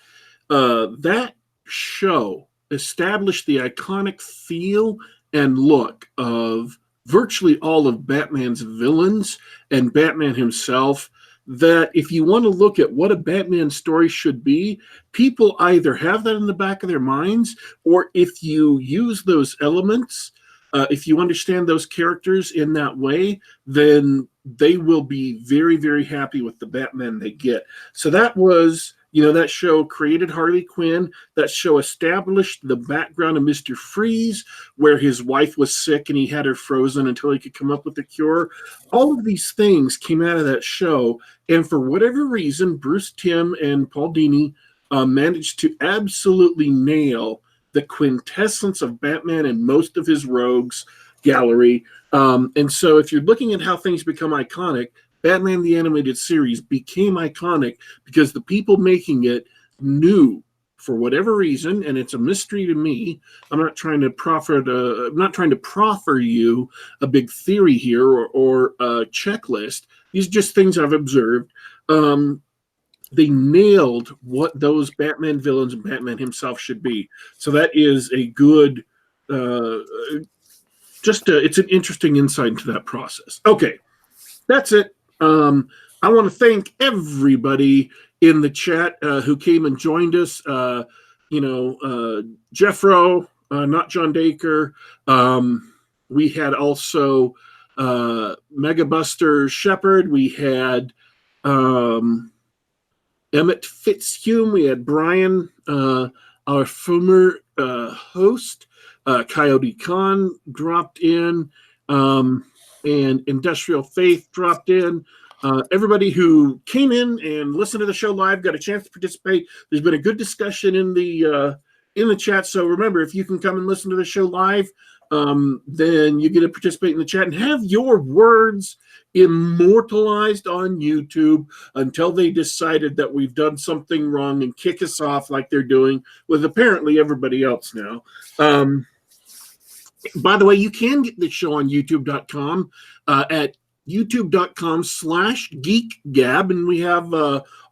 That show established the iconic feel and look of virtually all of Batman's villains and Batman himself. That if you want to look at what a Batman story should be, people either have that in the back of their minds, or if you use those elements, if you understand those characters in that way, then they will be very, very happy with the Batman they get. So that was, that show created Harley Quinn. That show established the background of Mr. Freeze, where his wife was sick and he had her frozen until he could come up with a cure. All of these things came out of that show. And for whatever reason, Bruce Timm and Paul Dini managed to absolutely nail the quintessence of Batman and most of his rogues gallery. And so if you're looking at how things become iconic, Batman the Animated Series became iconic because the people making it knew, for whatever reason, and it's a mystery to me. I'm not trying to proffer you a big theory here or a checklist. These are just things I've observed. They nailed what those Batman villains and Batman himself should be. So that is a good, it's an interesting insight into that process. Okay, that's it. I want to thank everybody in the chat who came and joined us. Jeffro, not John Dacre. We had also Megabuster Shepard. We had Emmett Fitzhume. We had Brian, our former host. Coyote Khan dropped in. And Industrial Faith dropped in. Everybody who came in and listened to the show live got a chance to participate. There's been a good discussion in the chat. So remember, if you can come and listen to the show live, then you get to participate in the chat and have your words immortalized on YouTube until they decided that we've done something wrong and kick us off like they're doing with apparently everybody else now. By the way, you can get the show on youtube.com at youtube.com/geekgab, and we have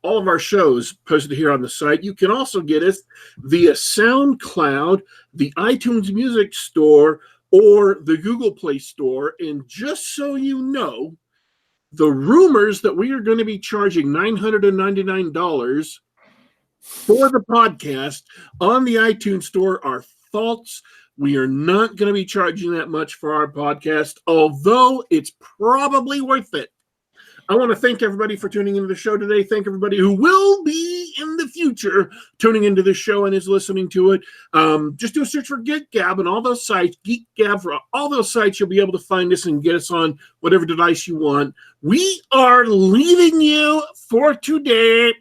all of our shows posted here on the site. You can also get us via SoundCloud, the iTunes Music Store, or the Google Play Store. And just so you know, the rumors that we are going to be charging $999 for the podcast on the iTunes Store are false. We are not going to be charging that much for our podcast, although it's probably worth it. I want to thank everybody for tuning into the show today. Thank everybody who will be in the future tuning into the show and is listening to it. Just do a search for Geek Gab and all those sites, Geek Gab, for all those sites. You'll be able to find us and get us on whatever device you want. We are leaving you for today,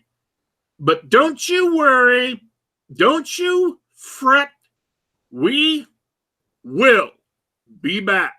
but don't you worry. Don't you fret. We will be back.